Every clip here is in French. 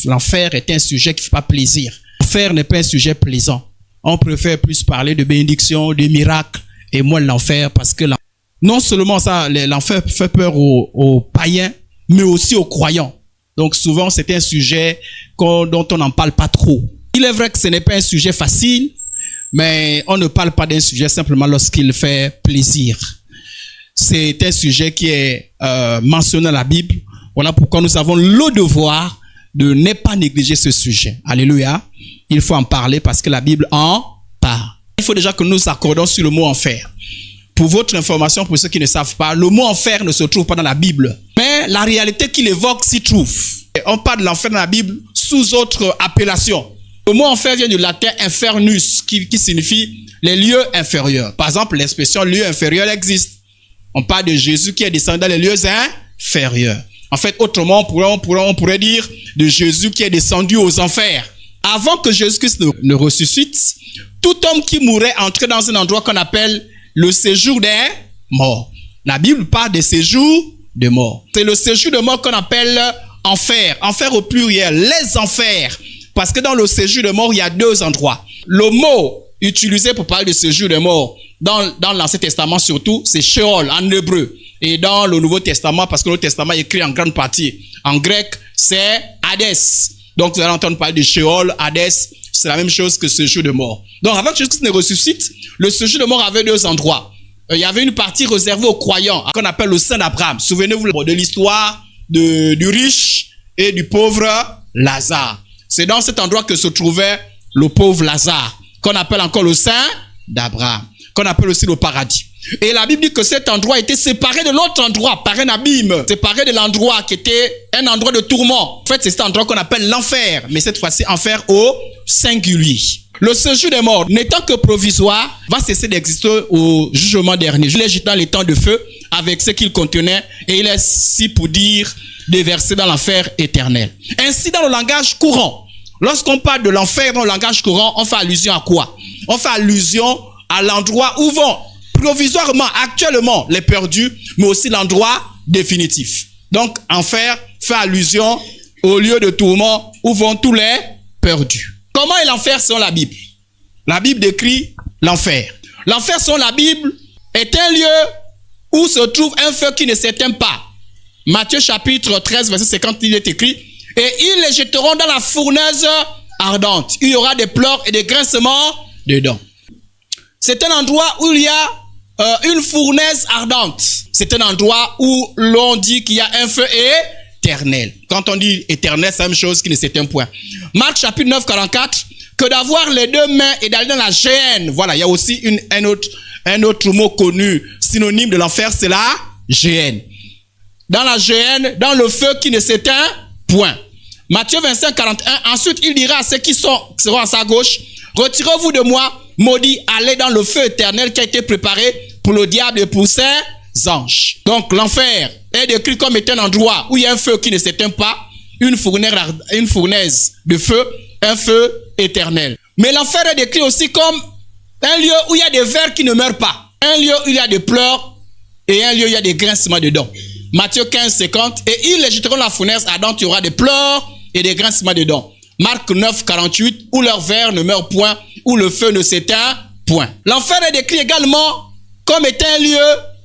l'enfer est un sujet qui ne fait pas plaisir. L'enfer n'est pas un sujet plaisant. On préfère plus parler de bénédiction, de miracles, et moins de l'enfer, parce que non seulement ça, l'enfer fait peur aux païens, mais aussi aux croyants. Donc souvent, c'est un sujet dont on n'en parle pas trop. Il est vrai que ce n'est pas un sujet facile, mais on ne parle pas d'un sujet simplement lorsqu'il fait plaisir. C'est un sujet qui est mentionné dans la Bible. Voilà pourquoi nous avons le devoir de ne pas négliger ce sujet. Alléluia. Il faut en parler parce que la Bible en parle. Il faut déjà que nous nous accordons sur le mot enfer. Pour votre information, pour ceux qui ne savent pas, le mot enfer ne se trouve pas dans la Bible. Mais la réalité qu'il évoque s'y trouve. On parle de l'enfer dans la Bible sous autre appellation. Le mot enfer vient du latin infernus, qui signifie les lieux inférieurs. Par exemple, l'expression lieu inférieur existe. On parle de Jésus qui est descendu dans les lieux inférieurs. En fait, autrement, on pourrait dire de Jésus qui est descendu aux enfers. Avant que Jésus-Christ ne ressuscite, tout homme qui mourrait entrait dans un endroit qu'on appelle le séjour des morts. La Bible parle des séjours de mort. C'est le séjour de mort qu'on appelle enfer. Enfer au pluriel, les enfers. Parce que dans le séjour de mort, il y a deux endroits. Le mot utilisé pour parler de séjour de mort, dans l'Ancien Testament surtout, c'est Sheol en hébreu. Et dans le Nouveau Testament, parce que le Testament est écrit en grande partie en grec, c'est Hadès. Donc vous allez entendre parler de Sheol, Hadès, c'est la même chose que séjour de mort. Donc avant que Jésus ne ressuscite, le séjour de mort avait deux endroits. Il y avait une partie réservée aux croyants, qu'on appelle le sein d'Abraham. Souvenez-vous de l'histoire du riche et du pauvre Lazare. C'est dans cet endroit que se trouvait le pauvre Lazare, qu'on appelle encore le sein d'Abraham, qu'on appelle aussi le paradis. Et la Bible dit que cet endroit était séparé de l'autre endroit par un abîme, séparé de l'endroit qui était un endroit de tourment. En fait, c'est cet endroit qu'on appelle l'enfer, mais cette fois-ci enfer au singulier. Le séjour des morts, n'étant que provisoire, va cesser d'exister au jugement dernier. Je l'ai jeté dans les temps de feu avec ce qu'il contenait, et il est, si pour dire, déversé dans l'enfer éternel. Ainsi, dans le langage courant, lorsqu'on parle de l'enfer dans le langage courant, on fait allusion à quoi? On fait allusion à l'endroit où vont provisoirement, actuellement, les perdus, mais aussi l'endroit définitif. Donc, enfer fait allusion au lieu de tourment où vont tous les perdus. Comment est l'enfer selon la Bible? La Bible décrit l'enfer. L'enfer selon la Bible est un lieu où se trouve un feu qui ne s'éteint pas. Matthieu chapitre 13, verset 50, il est écrit, « Et ils les jetteront dans la fournaise ardente. Il y aura des pleurs et des grincements dedans. » C'est un endroit où il y a une fournaise ardente. C'est un endroit où l'on dit qu'il y a un feu éternel. Quand on dit éternel, c'est la même chose qui ne s'éteint point. Marc chapitre 9, 44, que d'avoir les deux mains et d'aller dans la géhenne. Voilà, il y a aussi un autre mot connu, synonyme de l'enfer, c'est la géhenne. Dans la géhenne, dans le feu qui ne s'éteint point. Matthieu 25, 41, ensuite il dira à ceux qui seront à sa gauche, retirez-vous de moi, maudit, allez dans le feu éternel qui a été préparé pour le diable et pour ses anges. Donc l'enfer est décrit comme étant un endroit où il y a un feu qui ne s'éteint pas, une fournaise de feu, un feu éternel. Mais l'enfer est décrit aussi comme un lieu où il y a des vers qui ne meurent pas, un lieu où il y a des pleurs et un lieu où il y a des grincements dedans. Matthieu 15, 50, et ils les jetteront dans la fournaise ardente, il y aura des pleurs et des grincements dedans. Marc 9, 48, où leur vers ne meurt point, où le feu ne s'éteint point. L'enfer est décrit également comme étant un lieu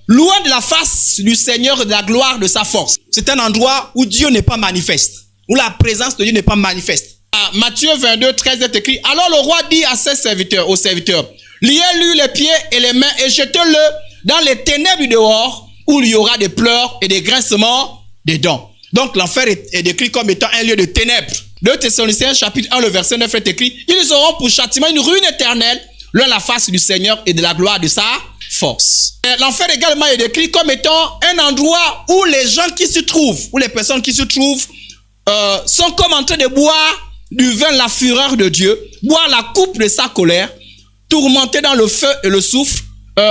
loin de la face du Seigneur et de la gloire de sa force. C'est un endroit où Dieu n'est pas manifeste, où la présence de Dieu n'est pas manifeste. À Matthieu 22, 13 est écrit, alors le roi dit à ses serviteurs, aux serviteurs, liez-lui les pieds et les mains et jetez-le dans les ténèbres du dehors, où il y aura des pleurs et des grincements des dents. Donc l'enfer est décrit comme étant un lieu de ténèbres. 2 Thessaloniciens chapitre 1, le verset 9 est écrit, ils auront pour châtiment une ruine éternelle, loin de la face du Seigneur et de la gloire de sa force. L'enfer également est décrit comme étant un endroit où les gens qui s'y trouvent, où les personnes qui s'y trouvent, sont comme en train de boire du vin de la fureur de Dieu, boire la coupe de sa colère, tourmentés dans le feu et le soufre,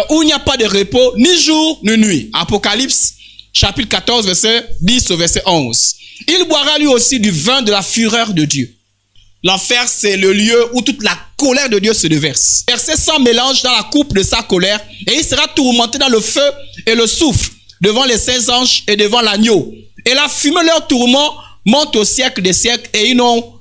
où il n'y a pas de repos, ni jour, ni nuit. Apocalypse, chapitre 14, verset 10 au verset 11. Il boira lui aussi du vin de la fureur de Dieu. L'enfer, c'est le lieu où toute la colère de Dieu se déverse. Versé sans mélange dans la coupe de sa colère, et il sera tourmenté dans le feu et le soufre, devant les saints anges et devant l'agneau. Et la fumée de leur tourment montent au siècle des siècles et ils n'ont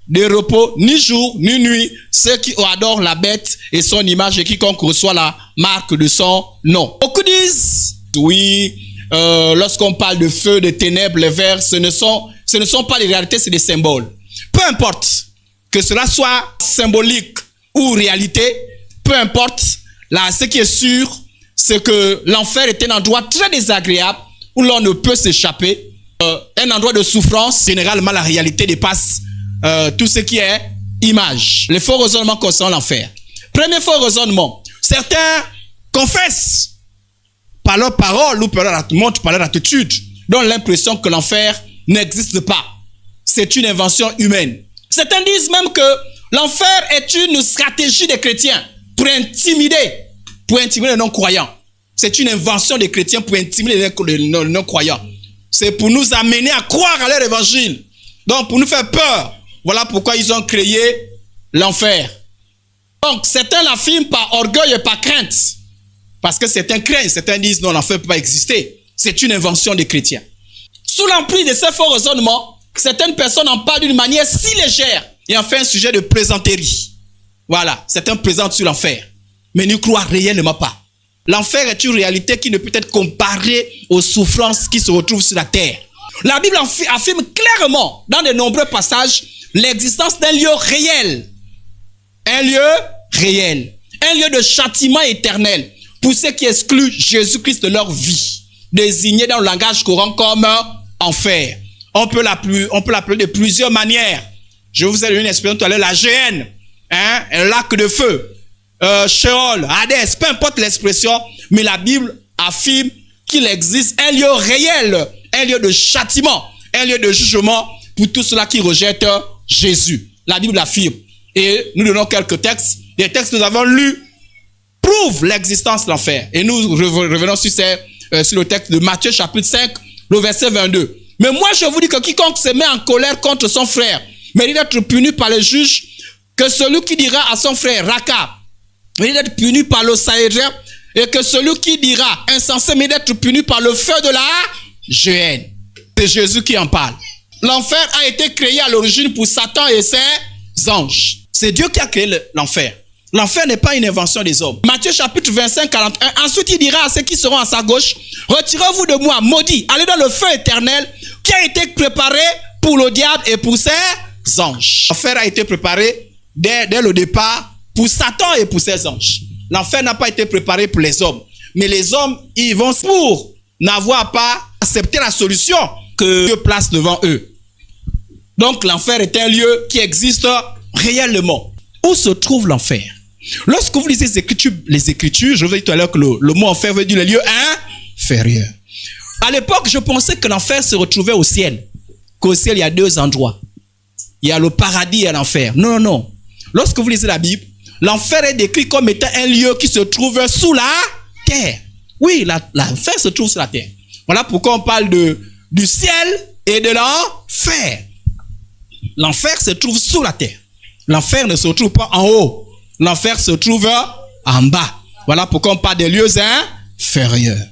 de repos ni jour ni nuit, ceux qui adorent la bête et son image et quiconque reçoit la marque de son nom. Beaucoup disent, oui, lorsqu'on parle de feu, de ténèbres, les vers, ce ne sont pas les réalités, c'est des symboles. Peu importe que cela soit symbolique ou réalité, peu importe, là, ce qui est sûr, c'est que l'enfer est un endroit très désagréable où l'on ne peut s'échapper. Un endroit de souffrance. Généralement, la réalité dépasse tout ce qui est image. Les faux raisonnements concernant l'enfer. Premier faux raisonnement. Certains confessent par leurs paroles ou par leur attitude, donnent l'impression que l'enfer n'existe pas. C'est une invention humaine. Certains disent même que l'enfer est une stratégie des chrétiens pour intimider les non-croyants. C'est une invention des chrétiens pour intimider les non-croyants. C'est pour nous amener à croire à leur évangile. Donc, pour nous faire peur. Voilà pourquoi ils ont créé l'enfer. Donc, certains l'affirment par orgueil et par crainte. Parce que certains craignent, certains disent non, l'enfer ne peut pas exister. C'est une invention des chrétiens. Sous l'emprise de ces faux raisonnements, certaines personnes en parlent d'une manière si légère et en fait un sujet de plaisanterie. Voilà, certains plaisantent sur l'enfer, mais n'y croient réellement pas. L'enfer est une réalité qui ne peut être comparée aux souffrances qui se retrouvent sur la terre. La Bible affirme clairement, dans de nombreux passages, l'existence d'un lieu réel. Un lieu réel. Un lieu de châtiment éternel pour ceux qui excluent Jésus-Christ de leur vie, désigné dans le langage courant comme enfer. On peut l'appeler de plusieurs manières. Je vous ai donné une expression tout à l'heure, la géhenne, un lac de feu, Sheol, Hadès, peu importe l'expression, mais la Bible affirme qu'il existe un lieu réel, un lieu de châtiment, un lieu de jugement pour tous ceux-là qui rejettent Jésus. La Bible l'affirme. Et nous donnons quelques textes. Les textes que nous avons lus prouvent l'existence de l'enfer. Et nous revenons sur le texte de Matthieu chapitre 5, le verset 22. Mais moi je vous dis que quiconque se met en colère contre son frère mérite d'être puni par les juges, que celui qui dira à son frère Raka mérite d'être puni par le Sanhédrin, et que celui qui dira insensé mérite d'être puni par le feu de la géhenne. C'est Jésus qui en parle. L'enfer a été créé à l'origine pour Satan et ses anges. C'est Dieu qui a créé l'enfer. L'enfer n'est pas une invention des hommes. Matthieu chapitre 25, 41. Ensuite, il dira à ceux qui seront à sa gauche, retirez-vous de moi, maudits, allez dans le feu éternel qui a été préparé pour le diable et pour ses anges. L'enfer a été préparé dès le départ pour Satan et pour ses anges. L'enfer n'a pas été préparé pour les hommes. Mais les hommes, ils vont pour n'avoir pas accepté la solution que Dieu place devant eux. Donc l'enfer est un lieu qui existe réellement. Où se trouve l'enfer? Lorsque vous lisez les Écritures, je vous ai dit tout à l'heure que le mot enfer veut dire le lieu inférieur. À l'époque, je pensais que l'enfer se retrouvait au ciel. Qu'au ciel, il y a deux endroits. Il y a le paradis et l'enfer. Non, non, non. Lorsque vous lisez la Bible, l'enfer est décrit comme étant un lieu qui se trouve sous la terre. Oui, l'enfer se trouve sur la terre. Voilà pourquoi on parle du ciel et de l'enfer. L'enfer se trouve sous la terre. L'enfer ne se trouve pas en haut. L'enfer se trouve en bas. Voilà pourquoi on parle des lieux inférieurs.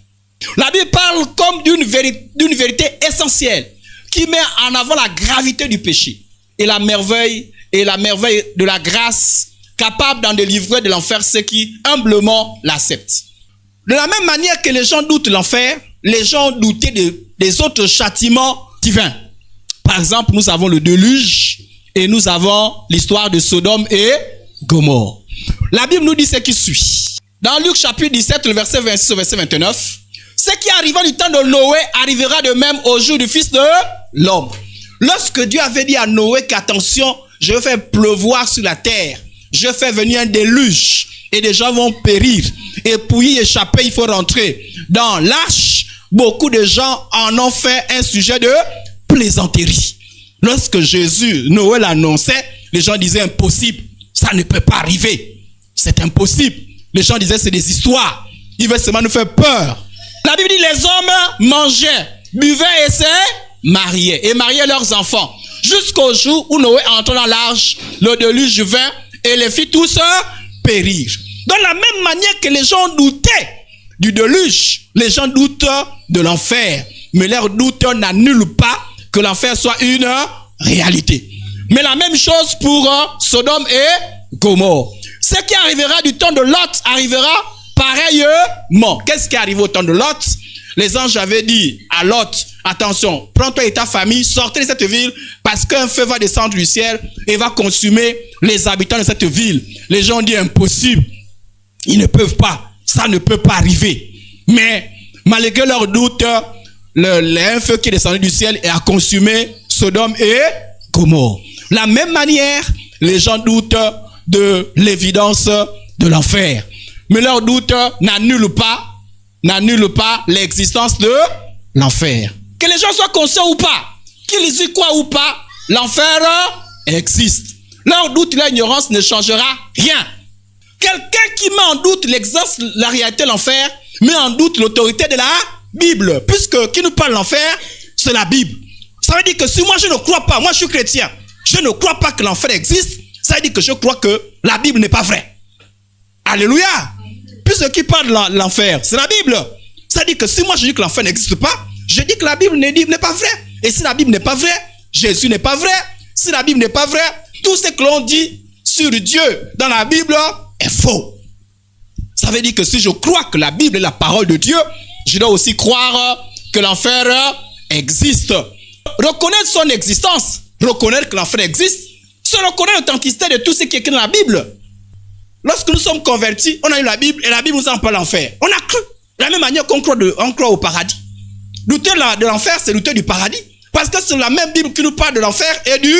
La Bible parle comme d'une vérité essentielle qui met en avant la gravité du péché et la merveille de la grâce capable d'en délivrer de l'enfer ceux qui humblement l'acceptent. De la même manière que les gens doutent l'enfer, les gens doutaient des autres châtiments divins. Par exemple, nous avons le déluge et nous avons l'histoire de Sodome et Gomorrhe. La Bible nous dit ce qui suit. Dans Luc chapitre 17, le verset 26 au verset 29, ce qui arriva du temps de Noé arrivera de même au jour du Fils de l'homme. Lorsque Dieu avait dit à Noé qu'attention, je vais faire pleuvoir sur la terre, je vais faire venir un déluge et des gens vont périr. Et pour y échapper, il faut rentrer dans l'arche. Beaucoup de gens en ont fait un sujet de plaisanterie. Lorsque Noé l'annonçait, les gens disaient impossible, ça ne peut pas arriver. C'est impossible. Les gens disaient c'est des histoires. Il veut seulement nous faire peur. La Bible dit les hommes mangeaient, buvaient et se mariaient. Et mariaient leurs enfants. Jusqu'au jour où Noé entra dans l'arche, le déluge vint et les fit tous périr. De la même manière que les gens doutaient du déluge, les gens doutent de l'enfer. Mais leur doute n'annule pas que l'enfer soit une réalité. Mais la même chose pour Sodome et Gomorrhe. Ce qui arrivera du temps de Lot arrivera pareillement. Qu'est-ce qui est arrivé au temps de Lot? Les anges avaient dit à Lot, attention, prends-toi et ta famille, sortez de cette ville parce qu'un feu va descendre du ciel et va consumer les habitants de cette ville. Les gens ont dit impossible. Ils ne peuvent pas. Ça ne peut pas arriver. Mais malgré leur doute, un feu qui est descendu du ciel et a consumé Sodome et Gomorrhe. De la même manière, les gens doutent de l'évidence de l'enfer. Mais leur doute n'annule pas l'existence de l'enfer. Que les gens soient conscients ou pas, qu'ils y croient ou pas, l'enfer existe. Leur doute et leur ignorance ne changera rien. Quelqu'un qui met en doute l'existence, la réalité de l'enfer, met en doute l'autorité de la Bible. Puisque qui nous parle de l'enfer, c'est la Bible. Ça veut dire que si moi je ne crois pas, moi je suis chrétien, je ne crois pas que l'enfer existe, ça veut dire que je crois que la Bible n'est pas vraie. Alléluia. Puisque qui parle de l'enfer, c'est la Bible. Ça veut dire que si moi je dis que l'enfer n'existe pas, je dis que la Bible n'est pas vraie. Et si la Bible n'est pas vraie, Jésus n'est pas vrai. Si la Bible n'est pas vraie, tout ce que l'on dit sur Dieu dans la Bible est faux. Ça veut dire que si je crois que la Bible est la parole de Dieu, je dois aussi croire que l'enfer existe. Reconnaître son existence, reconnaître que l'enfer existe, c'est reconnaître l'authenticité de tout ce qui est écrit dans la Bible. Lorsque nous sommes convertis, on a eu la Bible et la Bible nous en parle l'enfer. On a cru. De la même manière qu'on croit au paradis. Douter de l'enfer, c'est douter du paradis. Parce que c'est la même Bible qui nous parle de l'enfer et du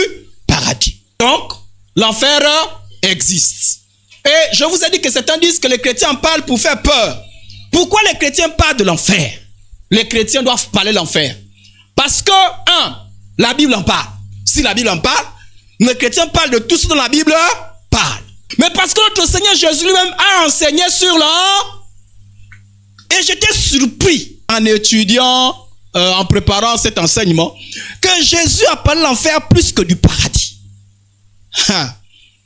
paradis. Donc, l'enfer existe. Et je vous ai dit que certains disent que les chrétiens en parlent pour faire peur. Pourquoi les chrétiens parlent de l'enfer? Les chrétiens doivent parler de l'enfer. Parce que, la Bible en parle. Si la Bible en parle, les chrétiens parlent de tout ce dont la Bible parle. Mais parce que notre Seigneur Jésus lui-même a enseigné sur l'enfer. Et j'étais surpris en étudiant, en préparant cet enseignement, que Jésus a parlé de l'enfer plus que du paradis.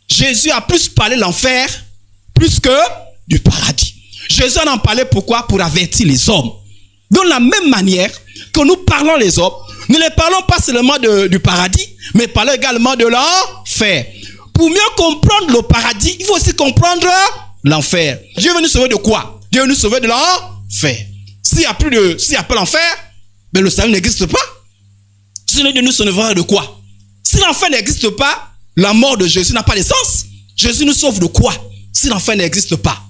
Jésus a plus parlé de l'enfer plus que du paradis. Jésus en parlait pourquoi? Pour avertir les hommes. De la même manière que nous parlons les hommes, nous ne parlons pas seulement du paradis, mais parlons également de l'enfer. Pour mieux comprendre le paradis, il faut aussi comprendre l'enfer. Dieu veut nous sauver de quoi? Dieu veut nous sauver de l'enfer. S'il n'y a pas l'enfer, mais le salut n'existe pas. Sinon, Dieu nous sauvera de quoi? Si l'enfer n'existe pas, la mort de Jésus n'a pas de sens. Jésus nous sauve de quoi? Si l'enfer n'existe pas.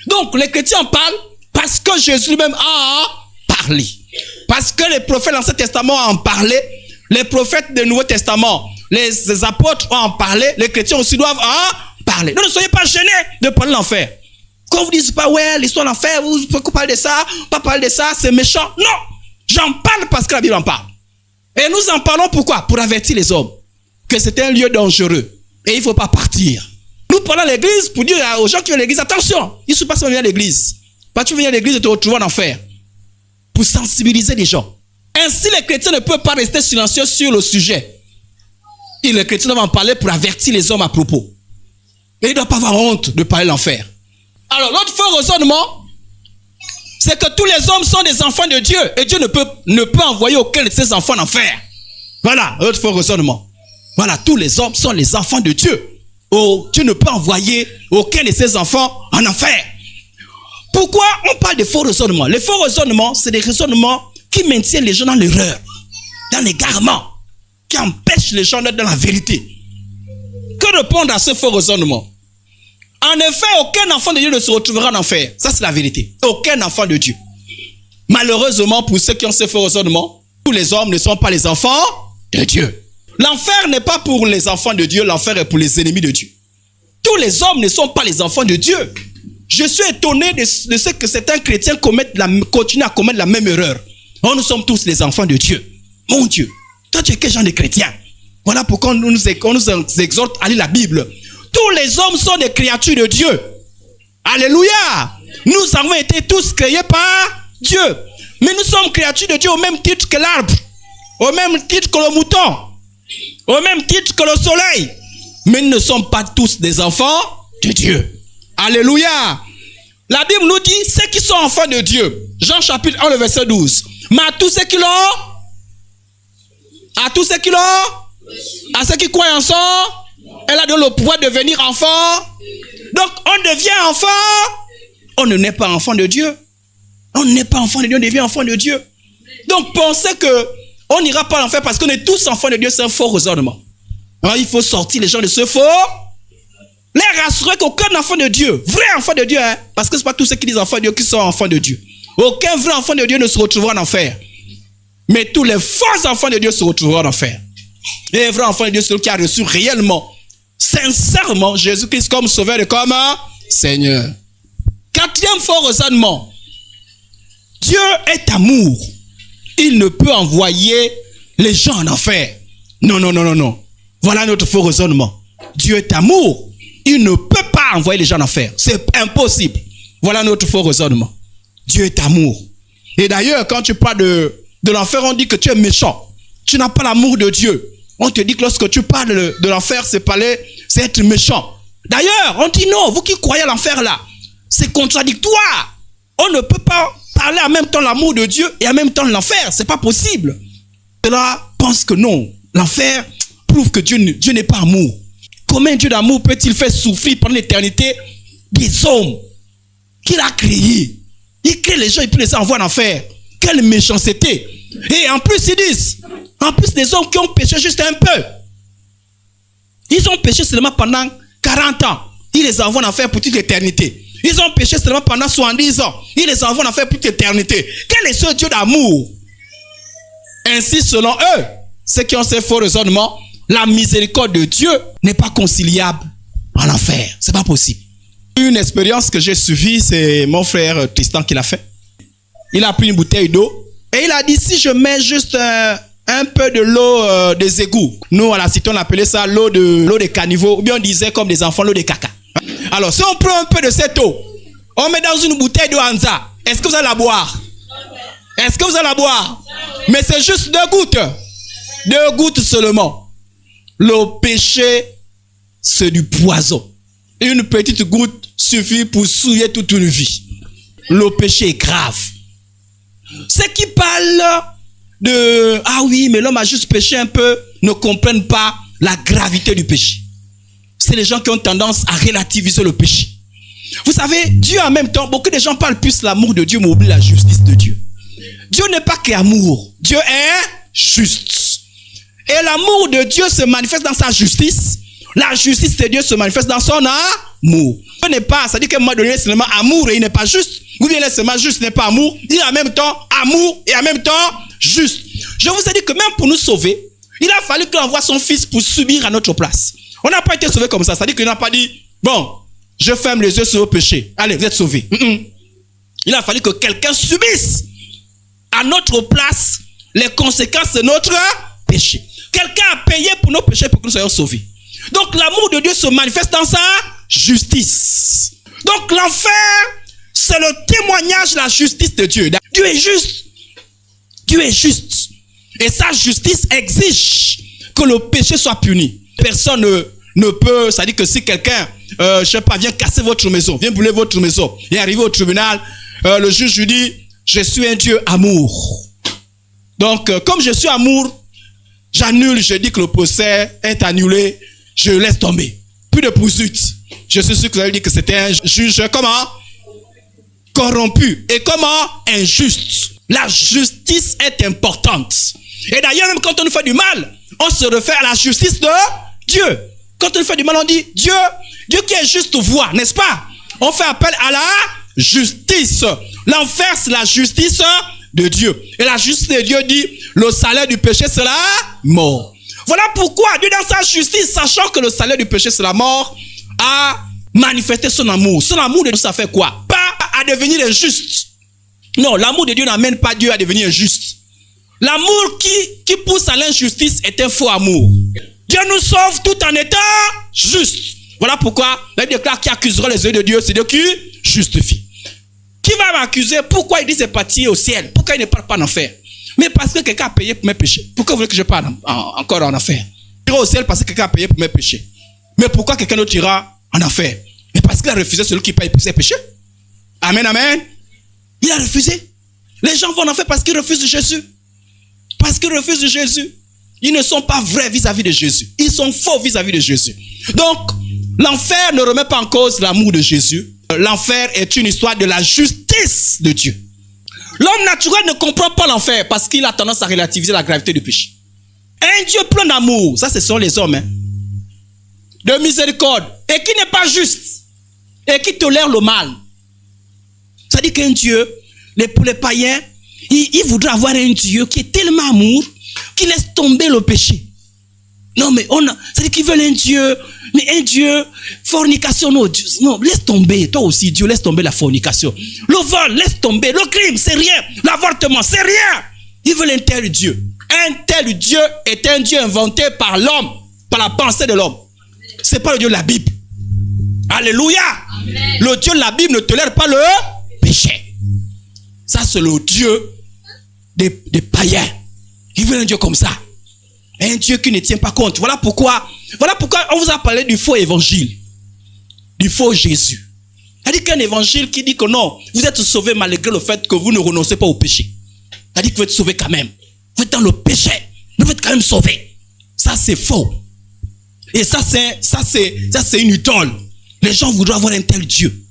Donc, les chrétiens en parlent parce que Jésus lui-même a parlé. Parce que les prophètes de l'Ancien Testament ont en parlé. Les prophètes du Nouveau Testament, les apôtres ont en parlé. Les chrétiens aussi doivent en parler. Donc, ne soyez pas gênés de parler de l'enfer. Quand vous dites pas, ouais, l'histoire de l'enfer, vous pouvez parler de ça, pas parler de ça, c'est méchant. Non! J'en parle parce que la Bible en parle. Et nous en parlons pourquoi? Pour avertir les hommes que c'est un lieu dangereux. Et il ne faut pas partir. Nous parlons à l'église pour dire aux gens qui viennent à l'église, attention, il ne faut pas venir à l'église. Pas tu viens à l'église et te retrouver en enfer. Pour sensibiliser les gens. Ainsi, les chrétiens ne peuvent pas rester silencieux sur le sujet. Et les chrétiens doivent en parler pour avertir les hommes à propos. Et ils ne doivent pas avoir honte de parler de l'enfer. Alors, l'autre faux raisonnement, c'est que tous les hommes sont des enfants de Dieu. Et Dieu ne peut envoyer aucun de ses enfants en enfer. Voilà, l'autre faux raisonnement. Voilà, tous les hommes sont les enfants de Dieu. Oh, Dieu ne peut envoyer aucun de ses enfants en enfer. Pourquoi on parle de faux raisonnements? Les faux raisonnements, c'est des raisonnements qui maintiennent les gens dans l'erreur, dans l'égarement, qui empêchent les gens d'être dans la vérité. Que répondre à ce faux raisonnement? En effet, aucun enfant de Dieu ne se retrouvera en enfer. Ça, c'est la vérité. Aucun enfant de Dieu. Malheureusement, pour ceux qui ont ce faux raisonnement, tous les hommes ne sont pas les enfants de Dieu. L'enfer n'est pas pour les enfants de Dieu, l'enfer est pour les ennemis de Dieu. Tous les hommes ne sont pas les enfants de Dieu. Je suis étonné de ce que certains chrétiens continuent à commettre la même erreur. Oh, nous sommes tous les enfants de Dieu. Mon Dieu, toi tu es quel genre de chrétien? Voilà pourquoi on nous exhorte à lire la Bible. Tous les hommes sont des créatures de Dieu. Alléluia. Nous avons été tous créés par Dieu. Mais nous sommes créatures de Dieu au même titre que l'arbre, au même titre que le mouton, au même titre que le soleil. Mais nous ne sommes pas tous des enfants de Dieu. Alléluia. La Bible nous dit, ceux qui sont enfants de Dieu, Jean chapitre 1, le verset 12. Mais à tous ceux qui l'ont, À tous ceux qui l'ont, à ceux qui croient en son, elle a donné le pouvoir de devenir enfant. Donc, on devient enfant. On ne naît pas enfant de Dieu. On n'est pas enfant de Dieu, on devient enfant de Dieu. Donc, penser que on n'ira pas en enfer parce qu'on est tous enfants de Dieu, c'est un faux raisonnement. Alors, il faut sortir les gens de ce faux. Les rassurer qu'aucun enfant de Dieu, vrai enfant de Dieu, hein, parce que ce n'est pas tous ceux qui disent enfants de Dieu qui sont enfants de Dieu. Aucun vrai enfant de Dieu ne se retrouvera en enfer. Mais tous les faux enfants de Dieu se retrouveront en enfer. Et les vrais enfants de Dieu, c'est celui qui a reçu réellement, sincèrement, Jésus-Christ comme sauveur et comme Seigneur. Quatrième faux raisonnement. Dieu est amour. Il ne peut envoyer les gens en enfer. Non, non, non, non, non. Voilà notre faux raisonnement. Dieu est amour. Il ne peut pas envoyer les gens en enfer. C'est impossible. Voilà notre faux raisonnement. Dieu est amour. Et d'ailleurs, quand tu parles de l'enfer, on dit que tu es méchant. Tu n'as pas l'amour de Dieu. On te dit que lorsque tu parles de l'enfer, c'est être méchant. D'ailleurs, on dit non, vous qui croyez à l'enfer là, c'est contradictoire. On ne peut pas parler en même temps l'amour de Dieu et en même temps l'enfer. C'est pas possible. Cela pense que non. L'enfer prouve que Dieu n'est pas amour. Comment un Dieu d'amour peut-il faire souffrir pendant l'éternité des hommes qu'il a créés? Il crée les gens et puis les envoie en enfer. Quelle méchanceté. Et en plus, ils disent, en plus des hommes qui ont péché juste un peu. Ils ont péché seulement pendant 40 ans. Il les envoie en enfer pour toute l'éternité. Ils ont péché seulement pendant 70 ans. Il les envoie en enfer pour toute l'éternité. Quel est ce Dieu d'amour? Ainsi, selon eux, ceux qui ont ces faux raisonnements, la miséricorde de Dieu n'est pas conciliable en enfer. C'est pas possible. Une expérience que j'ai suivie, c'est mon frère Tristan qui l'a fait. Il a pris une bouteille d'eau et il a dit, si je mets juste un peu de l'eau des égouts, nous à la cité on appelait ça l'eau des caniveaux, ou bien on disait comme des enfants l'eau des caca. Alors si on prend un peu de cette eau, on met dans une bouteille d'eau Hansa, est-ce que vous allez la boire? Est-ce que vous allez la boire? Mais c'est juste 2 gouttes. 2 gouttes seulement. Le péché, c'est du poison. Une petite goutte suffit pour souiller toute une vie. Le péché est grave. Ceux qui parlent de « Ah oui, mais l'homme a juste péché un peu » ne comprennent pas la gravité du péché. C'est les gens qui ont tendance à relativiser le péché. Vous savez, Dieu en même temps, beaucoup de gens parlent plus l'amour de Dieu mais oublient la justice de Dieu. Dieu n'est pas qu'amour. Dieu est juste. Et l'amour de Dieu se manifeste dans sa justice. La justice de Dieu se manifeste dans son amour. Dieu n'est pas, ça dit qu'à un moment donné, c'est seulement amour et il n'est pas juste. Ou bien il est seulement juste, n'est pas amour. Il est en même temps amour et en même temps juste. Je vous ai dit que même pour nous sauver, il a fallu qu'il envoie son fils pour subir à notre place. On n'a pas été sauvé comme ça. Ça dit qu'il n'a pas dit, bon, je ferme les yeux sur vos péchés. Allez, vous êtes sauvés. Il a fallu que quelqu'un subisse à notre place les conséquences de notre péché. Quelqu'un a payé pour nos péchés pour que nous soyons sauvés. Donc l'amour de Dieu se manifeste dans sa justice. Donc l'enfer, c'est le témoignage de la justice de Dieu. Dieu est juste. Dieu est juste. Et sa justice exige que le péché soit puni. Personne ne peut, ça dit que si quelqu'un, je sais pas, vient casser votre maison, vient brûler votre maison, et arrivé au tribunal, le juge lui dit, je suis un Dieu amour. Donc, comme je suis amour, j'annule, je dis que le procès est annulé, je laisse tomber. Plus de poursuite. Je suis sûr que vous avez dit que c'était un juge, comment? Corrompu. Et comment? Injuste. La justice est importante. Et d'ailleurs, même quand on nous fait du mal, on se réfère à la justice de Dieu. Quand on nous fait du mal, on dit, Dieu qui est juste voit, n'est-ce pas? On fait appel à la justice. L'enfer, c'est la justice de Dieu. Et la justice de Dieu dit, le salaire du péché, c'est la mort. Voilà pourquoi Dieu, dans sa justice, sachant que le salaire du péché, c'est la mort, a manifesté son amour. Son amour de Dieu, ça fait quoi? Pas à devenir injuste. Non, l'amour de Dieu n'amène pas Dieu à devenir injuste. L'amour qui pousse à l'injustice est un faux amour. Dieu nous sauve tout en étant juste. Voilà pourquoi la Bible déclare qui accusera les yeux de Dieu, c'est Dieu qui justifie. Qui va m'accuser? Pourquoi il dit c'est parti au ciel? Pourquoi il ne part pas en enfer? Mais parce que quelqu'un a payé pour mes péchés. Pourquoi vous voulez que je parte encore en enfer? Il ira au ciel parce que quelqu'un a payé pour mes péchés. Mais pourquoi quelqu'un d'autre ira en enfer? Mais parce qu'il a refusé celui qui paye pour ses péchés. Amen, amen. Il a refusé. Les gens vont en enfer parce qu'ils refusent Jésus. Parce qu'ils refusent Jésus. Ils ne sont pas vrais vis-à-vis de Jésus. Ils sont faux vis-à-vis de Jésus. Donc, l'enfer ne remet pas en cause l'amour de Jésus. L'enfer est une histoire de la justice de Dieu. L'homme naturel ne comprend pas l'enfer parce qu'il a tendance à relativiser la gravité du péché. Un Dieu plein d'amour, ça ce sont les hommes, de miséricorde, et qui n'est pas juste, et qui tolère le mal. Ça dit qu'un Dieu, pour les païens, il voudrait avoir un Dieu qui est tellement amour, qui laisse tomber le péché. Non, mais ça dit qu'ils veulent un Dieu, mais un Dieu, fornication, non, laisse tomber, toi aussi, Dieu, laisse tomber la fornication. Le vol, laisse tomber, le crime, c'est rien, l'avortement, c'est rien. Ils veulent un tel Dieu. Un tel Dieu est un Dieu inventé par l'homme, par la pensée de l'homme. C'est pas le Dieu de la Bible. Alléluia. Amen. Le Dieu de la Bible ne tolère pas le péché. Ça, c'est le Dieu des païens. Ils veulent un Dieu comme ça. Un Dieu qui ne tient pas compte. Voilà pourquoi on vous a parlé du faux évangile. Du faux Jésus. C'est-à-dire qu'un évangile qui dit que non, vous êtes sauvés malgré le fait que vous ne renoncez pas au péché. C'est-à-dire que vous êtes sauvés quand même. Vous êtes dans le péché, mais vous êtes quand même sauvés. Ça, c'est faux. Et ça, c'est une idole. Les gens voudraient avoir un tel Dieu.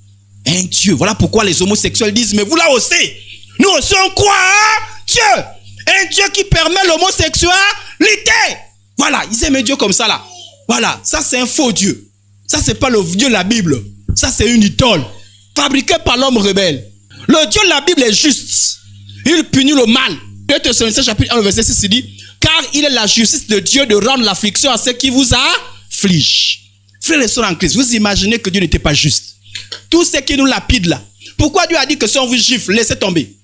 Un Dieu. Voilà pourquoi les homosexuels disent, mais vous là aussi, nous aussi on croit à Dieu. Un Dieu qui permet l'homosexualité. Voilà, ils aiment un Dieu comme ça là. Voilà, ça c'est un faux Dieu. Ça c'est pas le Dieu de la Bible. Ça c'est une idole. Fabriquée par l'homme rebelle. Le Dieu de la Bible est juste. Il punit le mal. 2 Thessaloniciens chapitre 1 verset 6 dit, car il est la justice de Dieu de rendre l'affliction à ceux qui vous affligent. Frères et sœurs en Christ, vous imaginez que Dieu n'était pas juste. Tous ceux qui nous lapident là. Pourquoi Dieu a dit que si on vous gifle, laissez tomber?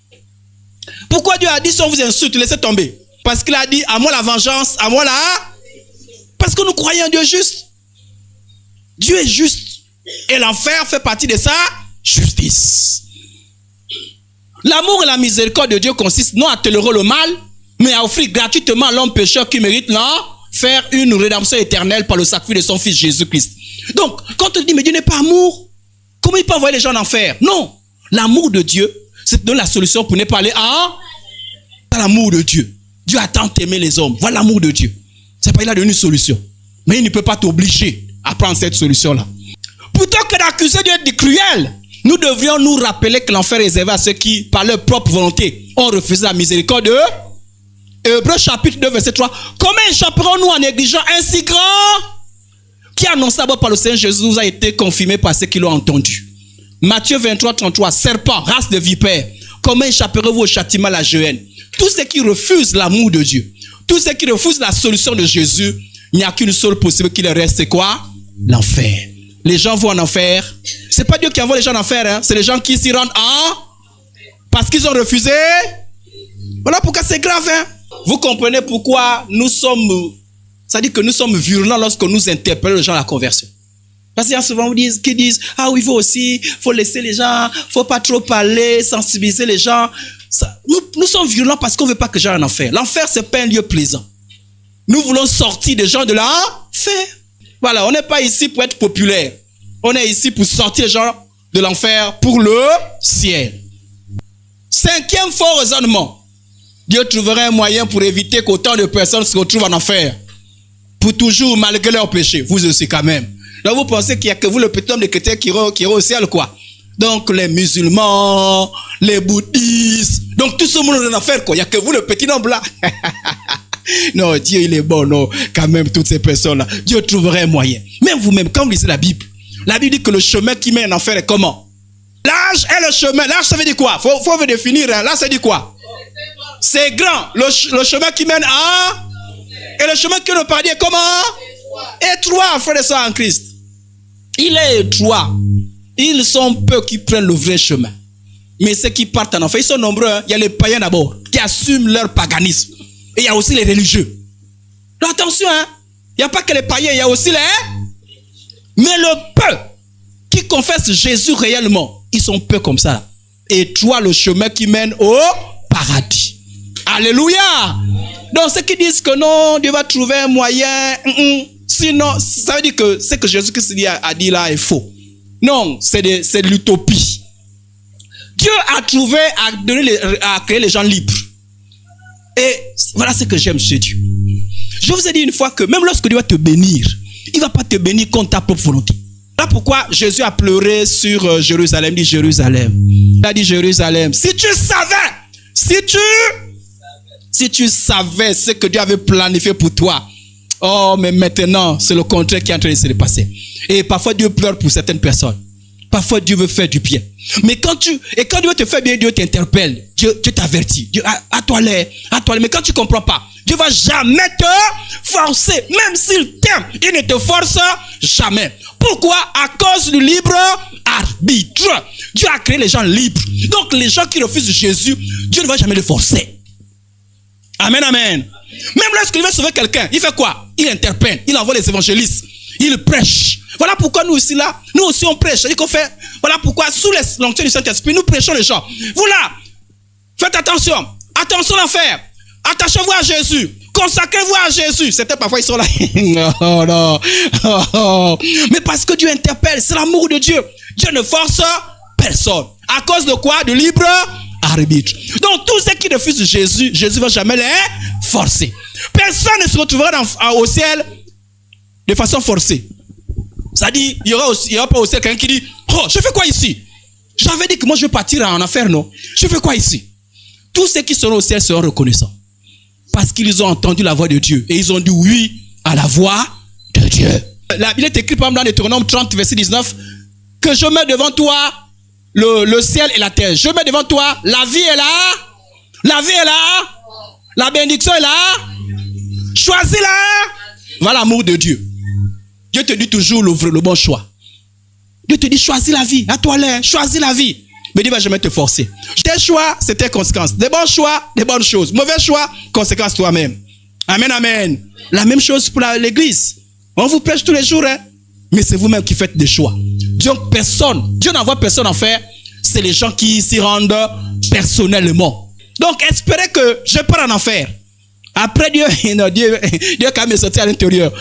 Pourquoi Dieu a dit si on vous insulte, laissez tomber? Parce qu'il a dit, à moi la vengeance, à moi la... Parce que nous croyons en Dieu juste. Dieu est juste. Et l'enfer fait partie de sa justice. L'amour et la miséricorde de Dieu consistent non à tolérer le mal, mais à offrir gratuitement à l'homme pécheur qui mérite l'enfer une rédemption éternelle par le sacrifice de son fils Jésus-Christ. Donc, quand on dit, mais Dieu n'est pas amour, comment il peut envoyer les gens en enfer? Non. L'amour de Dieu, c'est de donner la solution pour ne pas aller à l'amour de Dieu. Dieu a tant aimé les hommes. Voilà l'amour de Dieu. C'est pas qu'il a donné une solution. Mais il ne peut pas t'obliger à prendre cette solution-là. Plutôt que d'accuser Dieu de cruel, nous devrions nous rappeler que l'enfer est réservé à ceux qui, par leur propre volonté, ont refusé la miséricorde de Hébreux chapitre 2, verset 3. Comment échapperons-nous en négligeant un si grand qui annonce d'abord par le Seigneur Jésus nous a été confirmé par ceux qui l'ont entendu. Matthieu 23, 33. Serpent, race de vipères, comment échapperez-vous au châtiment à la géhenne? Tous ceux qui refusent l'amour de Dieu, tous ceux qui refusent la solution de Jésus, il n'y a qu'une seule possibilité qui leur reste, c'est quoi? L'enfer. Les gens vont en enfer. C'est pas Dieu qui envoie les gens en enfer, hein. C'est les gens qui s'y rendent parce qu'ils ont refusé. Voilà pourquoi c'est grave, hein. Vous comprenez pourquoi nous sommes, ça dit que nous sommes virulents lorsque nous interpellons les gens à la conversion. Parce qu'il y a souvent qui disent, ah oui, il faut laisser les gens, faut pas trop parler, sensibiliser les gens. Nous sommes violents parce qu'on veut pas que les gens aient en enfer. L'enfer, c'est pas un lieu plaisant. Nous voulons sortir des gens de l'enfer. Voilà, on n'est pas ici pour être populaire. On est ici pour sortir les gens de l'enfer pour le ciel. 5e faux raisonnement. Dieu trouverait un moyen pour éviter qu'autant de personnes se retrouvent en enfer. Pour toujours, malgré leur péché. Vous aussi quand même. Donc vous pensez qu'il n'y a que vous, le petit homme des chrétiens, qui ira au ciel, quoi. Donc les musulmans, les bouddhistes, donc tout ce monde est en enfer, quoi. Il n'y a que vous, le petit homme là. Non, Dieu il est bon, non. Quand même, toutes ces personnes-là. Dieu trouverait un moyen. Même vous-même, quand vous lisez la Bible dit que le chemin qui mène en enfer est comment? L'âge est le chemin. L'âge, ça veut dire quoi? Faut définir. Hein. Là, ça veut dire quoi? C'est grand. Le chemin qui mène à... Et le chemin qui ne pas dire comment? Étroit, frères et sœurs en Christ. Il est étroit. Ils sont peu qui prennent le vrai chemin. Mais ceux qui partent en enfer, ils sont nombreux. Hein. Il y a les païens d'abord, qui assument leur paganisme. Et il y a aussi les religieux. Donc attention, hein. Il n'y a pas que les païens, il y a aussi les... Mais le peu qui confesse Jésus réellement, ils sont peu comme ça. Là. Étroit le chemin qui mène au paradis. Alléluia. Donc ceux qui disent que non, Dieu va trouver un moyen. Sinon, ça veut dire que ce que Jésus-Christ a dit là est faux. Non, c'est de l'utopie. Dieu a trouvé à créer les gens libres. Et voilà ce que j'aime chez Dieu. Je vous ai dit une fois que même lorsque Dieu va te bénir, il ne va pas te bénir contre ta propre volonté. Voilà pourquoi Jésus a pleuré sur Jérusalem. Il dit Jérusalem. Il a dit Jérusalem. Si tu savais ce que Dieu avait planifié pour toi. Oh, mais maintenant, c'est le contraire qui est en train de se passer. Et parfois, Dieu pleure pour certaines personnes. Parfois, Dieu veut faire du bien. Mais quand Dieu te fait bien, Dieu t'interpelle. Dieu t'avertit. Dieu, à toi les. Mais quand tu ne comprends pas, Dieu ne va jamais te forcer. Même s'il t'aime, il ne te force jamais. Pourquoi? À cause du libre arbitre. Dieu a créé les gens libres. Donc, les gens qui refusent Jésus, Dieu ne va jamais les forcer. Amen, amen. Même lorsqu'il veut sauver quelqu'un, il fait quoi? Il interpelle, il envoie les évangélistes, il prêche. Voilà pourquoi nous aussi là, nous aussi on prêche. C'est-à-dire qu'on fait, voilà pourquoi sous l'onction du Saint-Esprit, nous prêchons les gens. Vous là, faites attention. Attention l'enfer. Attachez-vous à Jésus. Consacrez-vous à Jésus. Certains parfois ils sont là. Oh, non. Oh. Mais parce que Dieu interpelle, c'est l'amour de Dieu. Dieu ne force personne. À cause de quoi? De libre arbitre. Donc tous ceux qui refusent Jésus, Jésus ne va jamais les forcer. Personne ne se retrouvera au ciel de façon forcée. C'est-à-dire, il y aura pas au ciel quelqu'un qui dit, oh, je fais quoi ici? J'avais dit que moi je vais partir en affaires, non? Je fais quoi ici? Tous ceux qui seront au ciel seront reconnaissants. Parce qu'ils ont entendu la voix de Dieu. Et ils ont dit oui à la voix de Dieu. Il est écrit par exemple dans Deutéronome 30, verset 19, que je mets devant toi le ciel et la terre. Je mets devant toi, la vie est là. La vie est là. La bénédiction est là. Choisis-la. Voilà l'amour de Dieu. Dieu te dit toujours le bon choix. Dieu te dit choisis la vie. À toi là, choisis la vie. Mais Dieu ne va jamais te forcer. Tes choix, c'est tes conséquences. Des bons choix, des bonnes choses. Mauvais choix, conséquences toi-même. Amen, amen. La même chose pour l'église. On vous prêche tous les jours, hein? Mais c'est vous-même qui faites des choix. Dieu n'envoie personne en faire. C'est les gens qui s'y rendent personnellement. Donc, espérez que je pars en enfer. Après, Dieu quand même est sorti à l'intérieur.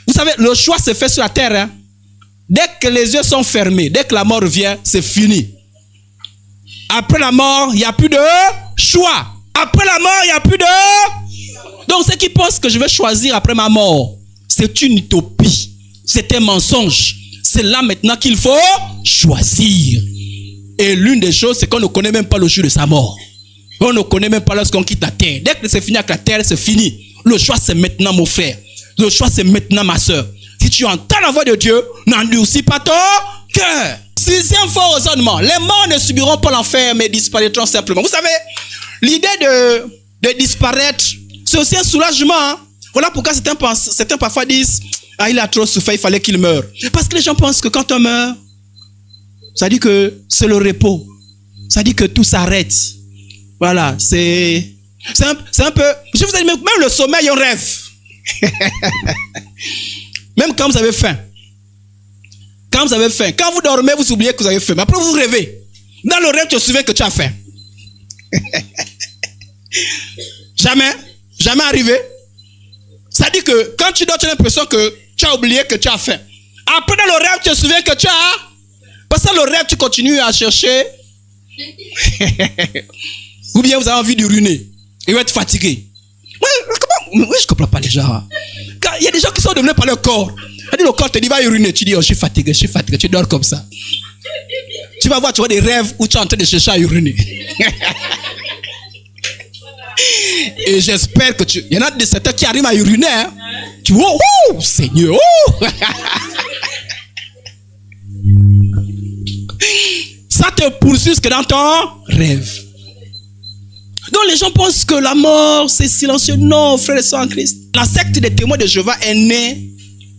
Vous savez, le choix se fait sur la terre. Hein? Dès que les yeux sont fermés, dès que la mort vient, c'est fini. Après la mort, il n'y a plus de choix. Après la mort, il n'y a plus de... Donc, ceux qui pensent que je vais choisir après ma mort, c'est une utopie. C'est un mensonge. C'est là maintenant qu'il faut choisir. Et l'une des choses, c'est qu'on ne connaît même pas le jour de sa mort. On ne connaît même pas lorsqu'on quitte la terre. Dès que c'est fini avec la terre, c'est fini. Le choix, c'est maintenant, mon frère. Le choix, c'est maintenant, ma soeur. Si tu entends la voix de Dieu, n'endurcis pas ton cœur. 6e faux raisonnement. Les morts ne subiront pas l'enfer, mais disparaîtront simplement. Vous savez, l'idée de disparaître, c'est aussi un soulagement. Hein? Voilà pourquoi certains parfois disent, ah, il a trop souffert, il fallait qu'il meure. Parce que les gens pensent que quand on meurt, ça dit que c'est le repos. Ça dit que tout s'arrête. Voilà, c'est un peu... Je vous ai dit, même le sommeil, on rêve. Même quand vous avez faim. Quand vous avez faim. Quand vous dormez, vous oubliez que vous avez faim. Mais après, vous rêvez. Dans le rêve, tu te souviens que tu as faim. Jamais arrivé. Ça dit que quand tu dors, tu as l'impression que tu as oublié que tu as faim. Après, dans le rêve, tu te souviens que tu as... Parce que dans le rêve, tu continues à chercher. Ou bien vous avez envie d'uriner. Et vous êtes fatigué. Oui, je ne comprends pas les gens. Il y a des gens qui sont devenus par leur corps. Le corps te dit, va uriner. Tu dis, oh, je suis fatigué. Tu dors comme ça. Tu vas voir, tu vois des rêves où tu es en train de chercher à uriner. Et j'espère que il y en a de certains qui arrivent à uriner. Hein. Tu vois, oh, Seigneur. Oh. Ça te poursuit jusque dans ton rêve. Donc les gens pensent que la mort c'est silencieux. Non, frères et sœurs en Christ. La secte des témoins de Jéhovah est née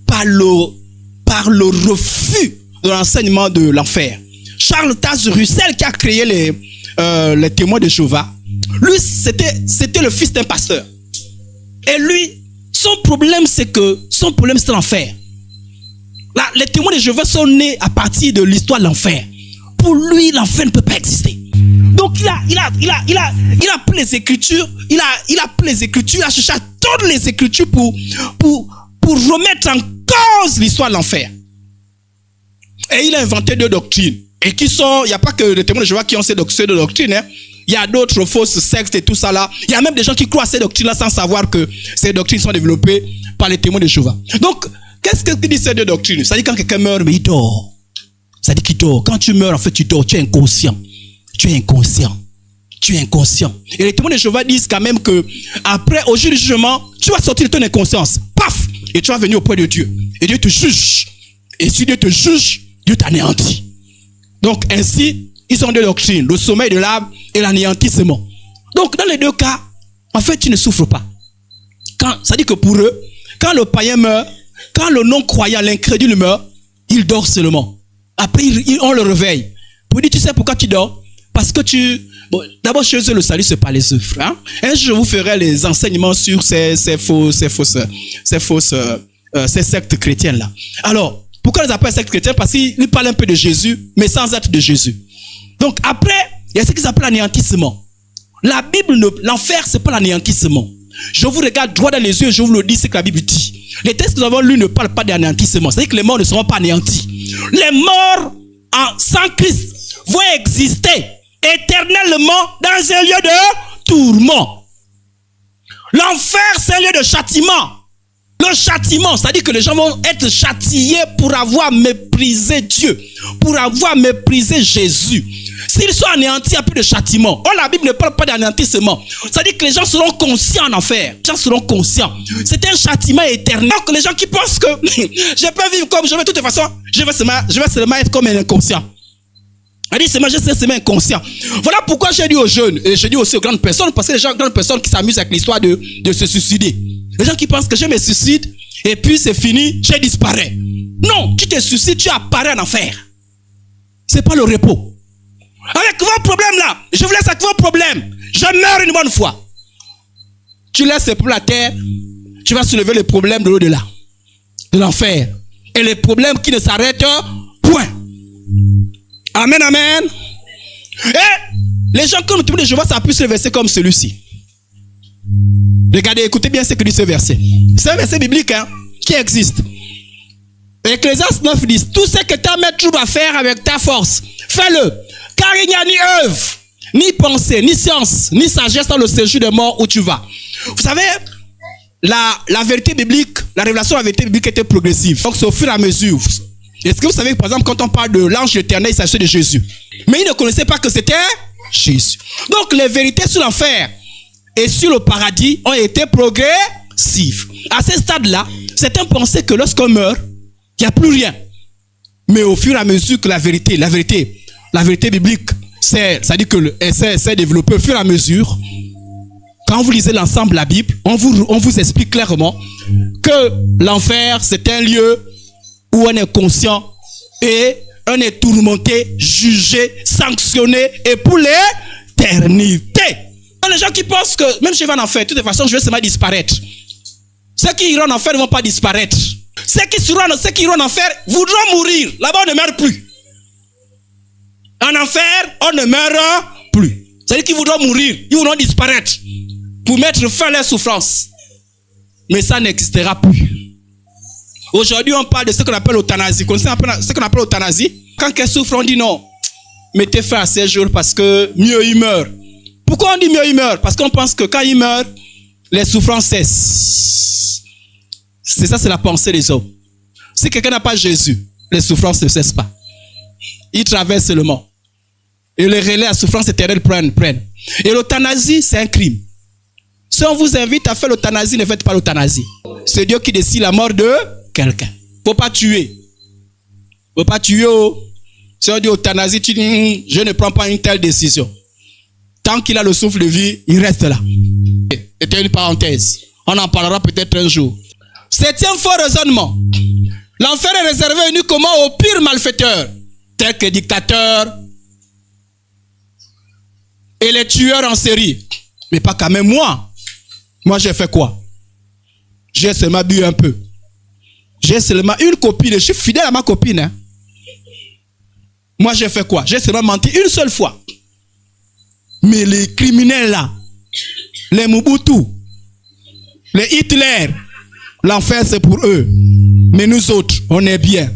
par le refus de l'enseignement de l'enfer. Charles Taze Russell qui a créé les témoins de Jéhovah, lui c'était le fils d'un pasteur. Et lui, son problème c'est l'enfer. Là, les témoins de Jéhovah sont nés à partir de l'histoire de l'enfer. Pour lui, l'enfer ne peut pas exister. Donc il a pris les Écritures, il a pris les Écritures, il a cherché à toutes les Écritures pour remettre en cause l'histoire de l'enfer. Et il a inventé 2 doctrines. Et il n'y a pas que les témoins de Jéhovah qui ont ces 2 doctrines. Hein. Il y a d'autres fausses sectes et tout ça là. Il y a même des gens qui croient à ces doctrines-là sans savoir que ces doctrines sont développées par les témoins de Jéhovah. Donc, qu'est-ce que dit ces deux doctrines? Ça dit quand quelqu'un meurt, mais il dort. Ça dit qu'il dort. Quand tu meurs, en fait, tu dors. Tu es inconscient. Tu es inconscient. Tu es inconscient. Et les témoins de Jéhovah disent quand même que après, au jour du jugement, tu vas sortir de ton inconscience. Paf! Et tu vas venir auprès de Dieu. Et Dieu te juge. Et si Dieu te juge, Dieu t'anéantit. Donc, ainsi, ils ont deux doctrines. Le sommeil de l'âme et l'anéantissement. Donc, dans les deux cas, en fait, tu ne souffres pas. Ça dit que pour eux, quand le païen meurt, quand le non-croyant, l'incrédule meurt, il dort seulement. Après, on le réveille. Pour dire, tu sais pourquoi tu dors? Parce que bon, d'abord, chez eux, le salut, c'est pas les œuvres. Hein? Un jour, je vous ferai les enseignements sur ces sectes chrétiennes-là. Alors, pourquoi ils appellent sectes chrétiennes? Parce qu'ils parlent un peu de Jésus, mais sans être de Jésus. Donc, après, il y a ce qu'ils appellent l'anéantissement. La Bible, l'enfer, c'est pas l'anéantissement. Je vous regarde droit dans les yeux et je vous le dis, c'est que la Bible dit. Les textes que nous avons lus ne parlent pas d'anéantissement. C'est-à-dire que les morts ne seront pas anéantis. Les morts sans Christ vont exister éternellement dans un lieu de tourment. L'enfer, c'est un lieu de châtiment. Le châtiment, c'est-à-dire que les gens vont être châtiés pour avoir méprisé Dieu, pour avoir méprisé Jésus. S'ils sont anéantis, il n'y a plus de châtiment. Oh, la Bible ne parle pas d'anéantissement. C'est-à-dire que les gens seront conscients en enfer. Les gens seront conscients. C'est un châtiment éternel. Donc, les gens qui pensent que je peux vivre comme je veux, de toute façon, je vais seulement être comme un inconscient. Elle dit, je suis seulement inconscient. Voilà pourquoi j'ai dit aux jeunes, et je dis aussi aux grandes personnes, parce que les grandes personnes qui s'amusent avec l'histoire de se suicider. Les gens qui pensent que je me suicide, et puis c'est fini, je disparais. Non, tu te suicides, tu apparais en enfer. C'est pas le repos. Avec vos problèmes là, je vous laisse avec vos problèmes. Je meurs une bonne fois. Tu laisses pour la terre, tu vas soulever les problèmes de l'au-delà, de l'enfer. Et les problèmes qui ne s'arrêtent point. Amen, amen. Et les gens comme tout le monde, je vois ça plus le verset comme celui-ci. Regardez, écoutez bien ce que dit ce verset. C'est un verset biblique qui existe. Ecclésiaste 9 dit, tout ce que ta main trouve à faire avec ta force, fais-le. Car il n'y a ni œuvre, ni pensée, ni science, ni sagesse dans le séjour des morts où tu vas. Vous savez, la vérité biblique, la révélation de la vérité biblique était progressive. Donc c'est au fur et à mesure. Est-ce que vous savez que par exemple quand on parle de l'ange éternel, il s'agissait de Jésus. Mais ils ne connaissaient pas que c'était Jésus. Donc les vérités sur l'enfer et sur le paradis ont été progressives. À ce stade-là, certains pensaient que lorsqu'on meurt, il n'y a plus rien. Mais au fur et à mesure que la vérité biblique, c'est-à-dire que s'est développée au fur et à mesure, quand vous lisez l'ensemble de la Bible, on vous explique clairement que l'enfer, c'est un lieu où on est conscient et on est tourmenté, jugé, sanctionné et pour l'éternité. Les gens qui pensent que même si je vais en enfer, de toute façon, je vais seulement disparaître. Ceux qui iront en enfer ne vont pas disparaître. Ceux qui iront en enfer voudront mourir. Là-bas, on ne meurt plus. En enfer, on ne meurt plus. C'est-à-dire qu'ils voudront mourir, ils voudront disparaître pour mettre fin à leur souffrance. Mais ça n'existera plus. Aujourd'hui, on parle de ce qu'on appelle l'euthanasie. Vous connaissez ce qu'on appelle l'euthanasie? Quand quelqu'un souffre, on dit non. Mettez fin à ses jours parce que mieux il meurt. Pourquoi on dit mieux il meurt? Parce qu'on pense que quand il meurt, les souffrances cessent. C'est ça, c'est la pensée des hommes. Si quelqu'un n'a pas Jésus, les souffrances ne cessent pas. Il traverse seulement. Et les relais à souffrance éternelle prennent. Et l'euthanasie, c'est un crime. Si on vous invite à faire l'euthanasie, ne faites pas l'euthanasie. C'est Dieu qui décide la mort de quelqu'un. Faut pas tuer. Faut pas tuer. Si on dit euthanasie, tu dis, je ne prends pas une telle décision. Tant qu'il a le souffle de vie, il reste là. C'était une parenthèse. On en parlera peut-être un jour. Septième faux raisonnement. L'enfer est réservé uniquement aux pires malfaiteurs, tels que les dictateurs et les tueurs en série. Mais pas quand même moi. Moi, j'ai fait quoi? J'ai seulement bu un peu. J'ai seulement une copine. Je suis fidèle à ma copine. Hein. Moi, j'ai fait quoi? J'ai seulement menti une seule fois. Mais les criminels là, les Mobutu, les Hitler, l'enfer c'est pour eux. Mais nous autres, on est bien.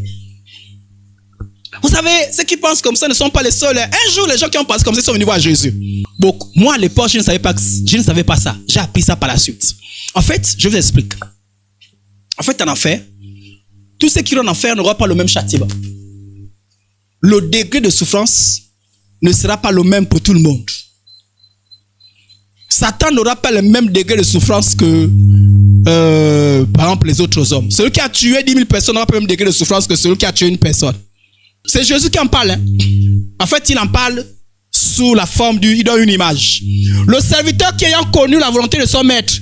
Vous savez, ceux qui pensent comme ça ne sont pas les seuls. Un jour, les gens qui ont pensé comme ça sont venus voir Jésus. Beaucoup. Moi, à l'époque, je ne savais pas ça. J'ai appris ça par la suite. En fait, je vous explique. En fait, en enfer, tous ceux qui iront en enfer n'auront pas le même châtiment. Le degré de souffrance ne sera pas le même pour tout le monde. Satan n'aura pas le même degré de souffrance que, par exemple, les autres hommes. Celui qui a tué 10 000 personnes n'aura pas le même degré de souffrance que celui qui a tué une personne. C'est Jésus qui en parle. Hein. En fait, il en parle sous la forme il donne une image. Le serviteur qui ayant connu la volonté de son maître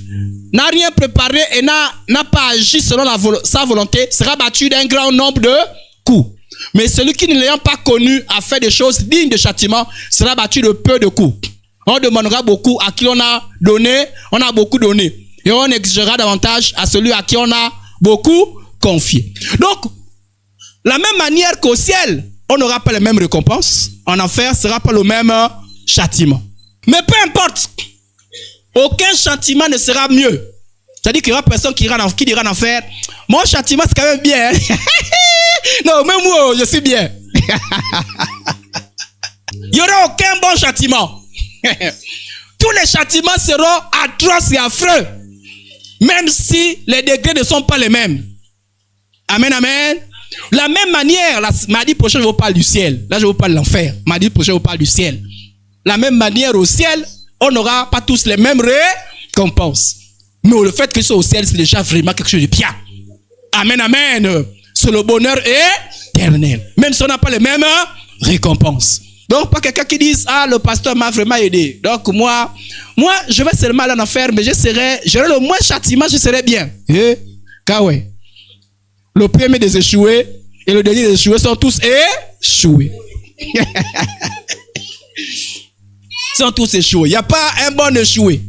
n'a rien préparé et n'a pas agi selon sa volonté sera battu d'un grand nombre de coups. Mais celui qui ne l'ayant pas connu a fait des choses dignes de châtiment sera battu de peu de coups. On demandera beaucoup à qui on a donné, on a beaucoup donné. Et on exigera davantage à celui à qui on a beaucoup confié. Donc, la même manière qu'au ciel, on n'aura pas les mêmes récompenses. En enfer, ce ne sera pas le même châtiment. Mais peu importe, aucun châtiment ne sera mieux. C'est-à-dire qu'il y aura personne qui dira en enfer, mon châtiment c'est quand même bien. Non, même moi, je suis bien. Il n'y aura aucun bon châtiment. Tous les châtiments seront atroces et affreux. Même si les degrés ne sont pas les mêmes. Amen, amen. La même manière, mardi prochain, je vous parle du ciel. Là, je vous parle de l'enfer. Mardi prochain, je vous parle du ciel. La même manière, au ciel, on n'aura pas tous les mêmes récompenses. Mais le fait que ce soit au ciel, c'est déjà vraiment quelque chose de bien. Amen, amen. C'est le bonheur éternel. Même si on n'a pas les mêmes récompenses. Donc, pas quelqu'un qui dise, ah, le pasteur m'a vraiment aidé. Donc, moi, je vais seulement aller en enfer, mais j'aurai le moins châtiment, je serai bien. Car ouais. Le premier des échoués et le dernier des échoués sont tous échoués. Sont tous échoués. Il n'y a pas un bon échoué.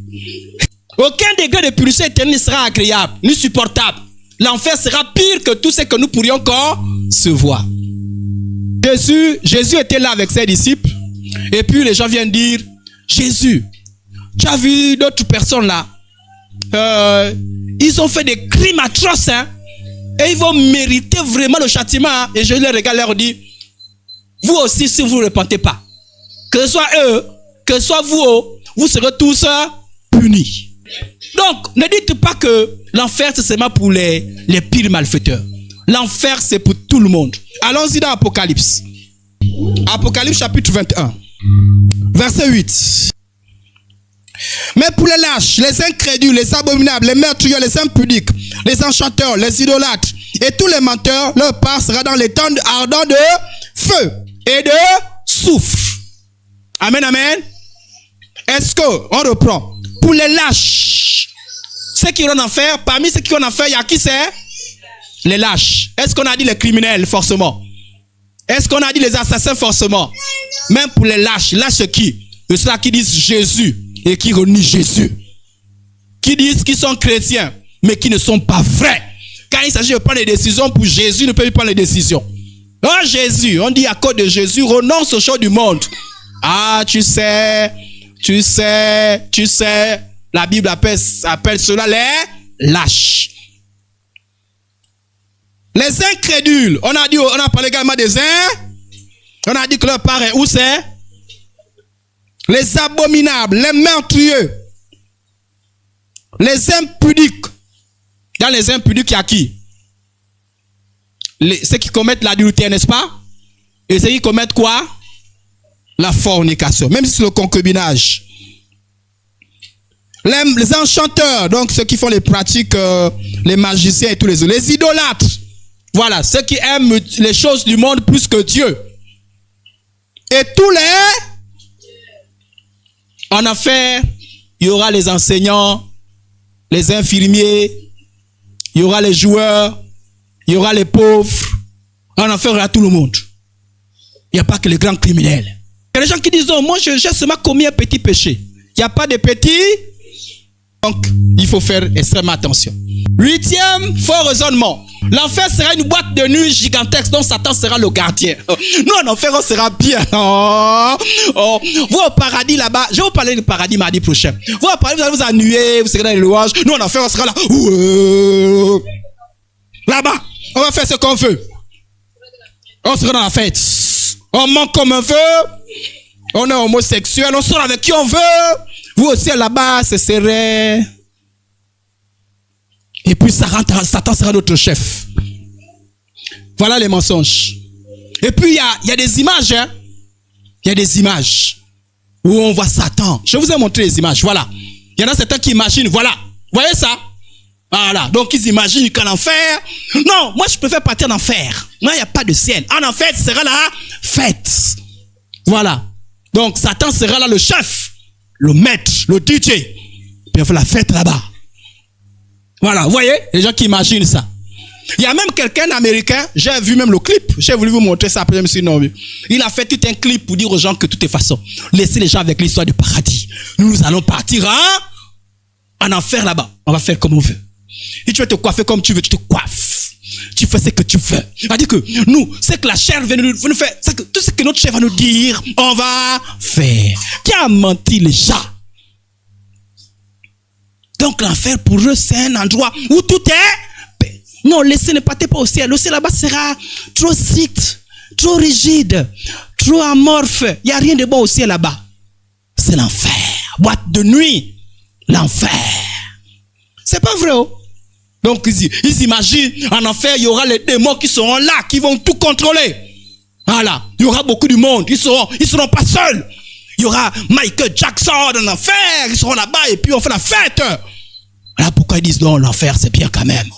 Aucun degré de punition éternelle ne sera agréable, ni supportable. L'enfer sera pire que tout ce que nous pourrions concevoir. Jésus était là avec ses disciples. Et puis les gens viennent dire, Jésus, tu as vu d'autres personnes là. Ils ont fait des crimes atroces. Hein? Et ils vont mériter vraiment le châtiment. Hein? Et je les regarde et leur dis, vous aussi, si vous ne repentez pas, que ce soit eux, que ce soit vous serez tous punis. Donc, ne dites pas que l'enfer, c'est seulement pour les pires malfaiteurs. L'enfer, c'est pour tout le monde. Allons-y dans Apocalypse. Apocalypse chapitre 21. Verset 8. Mais pour les lâches, les incrédules, les abominables, les meurtriers, les impudiques, les enchanteurs, les idolâtres et tous les menteurs, leur part sera dans les temps ardents de feu et de soufre. Amen, amen. Est-ce qu'on reprend? Pour les lâches, ceux qui vont en enfer, parmi ceux qui vont en enfer, il y a qui c'est? Les lâches. Est-ce qu'on a dit les criminels forcément? Est-ce qu'on a dit les assassins forcément? Même pour les lâches, lâches qui? Ceux-là qui disent Jésus et qui renient Jésus. Qui disent qu'ils sont chrétiens, mais qui ne sont pas vrais. Quand il s'agit de prendre des décisions pour Jésus, ne peut pas prendre les décisions. Oh Jésus, on dit à cause de Jésus, renonce aux choses du monde. Ah, tu sais, la Bible appelle cela les lâches. Les incrédules, on a parlé également des on a dit que leur part est où c'est? Les abominables, les meurtriers, les impudiques. Dans les impudiques, il y a qui? Ceux qui commettent l'adultère, n'est-ce pas? Et ceux qui commettent quoi? La fornication, même si c'est le concubinage. Les enchanteurs, donc ceux qui font les pratiques, les magiciens et tous les autres. Les idolâtres, voilà, ceux qui aiment les choses du monde plus que Dieu. Et tous en enfer, il y aura les enseignants, les infirmiers, il y aura les joueurs, il y aura les pauvres. En enfer, il y aura tout le monde. Il n'y a pas que les grands criminels. Il y a des gens qui disent, non, moi j'ai seulement commis un petit péché. Il n'y a pas de petit. Donc, il faut faire extrêmement attention. 8e, faux raisonnement. L'enfer sera une boîte de nuit gigantesque dont Satan sera le gardien. Nous, en enfer, on sera bien. Vous, au paradis là-bas, je vais vous parler du paradis mardi prochain. Vous, au paradis, vous allez vous ennuyer, vous serez dans les louanges. Nous, en enfer, on sera là. Là-bas, on va faire ce qu'on veut. On sera dans la fête. On ment comme on veut. On est homosexuel. On sort avec qui on veut. Vous aussi là-bas, ce serait... Et puis Satan sera notre chef. Voilà les mensonges. Et puis il y a des images. Hein? Il y a des images où on voit Satan. Je vous ai montré les images. Voilà. Il y en a certains qui imaginent. Voilà. Vous voyez ça? Voilà. Donc ils imaginent qu'en enfer. Non, moi je préfère partir en enfer. Moi il n'y a pas de ciel. En enfer, ce sera la fête. Voilà. Donc Satan sera là le chef, le maître, le DJ. Puis on fait la fête là-bas. Voilà. Vous voyez? Les gens qui imaginent ça. Il y a même quelqu'un américain, j'ai vu même le clip, j'ai voulu vous montrer ça après, je me suis dit non. Il a fait tout un clip pour dire aux gens que de toute façon, laissez les gens avec l'histoire du paradis. Nous allons partir en enfer là-bas. On va faire comme on veut. Et tu veux te coiffer comme tu veux, tu te coiffes. Tu fais ce que tu veux. C'est-à-dire que nous, c'est que la chair veut nous faire, c'est que tout ce que notre chair va nous dire, on va faire. Qui a menti les gens? Donc l'enfer pour eux, c'est un endroit où tout est... Non, laissez ne partez pas au ciel. Le ciel là-bas sera trop strict, trop rigide, trop amorphe. Il n'y a rien de bon au ciel là-bas. C'est l'enfer. Boîte de nuit. L'enfer. C'est pas vrai. Oh? Donc ils imaginent en enfer, il y aura les démons qui seront là, qui vont tout contrôler. Voilà. Il y aura beaucoup de monde. Ils seront pas seuls. Il y aura Michael Jackson en enfer. Ils seront là-bas et puis on fait la fête. Voilà pourquoi ils disent non, l'enfer c'est bien quand même.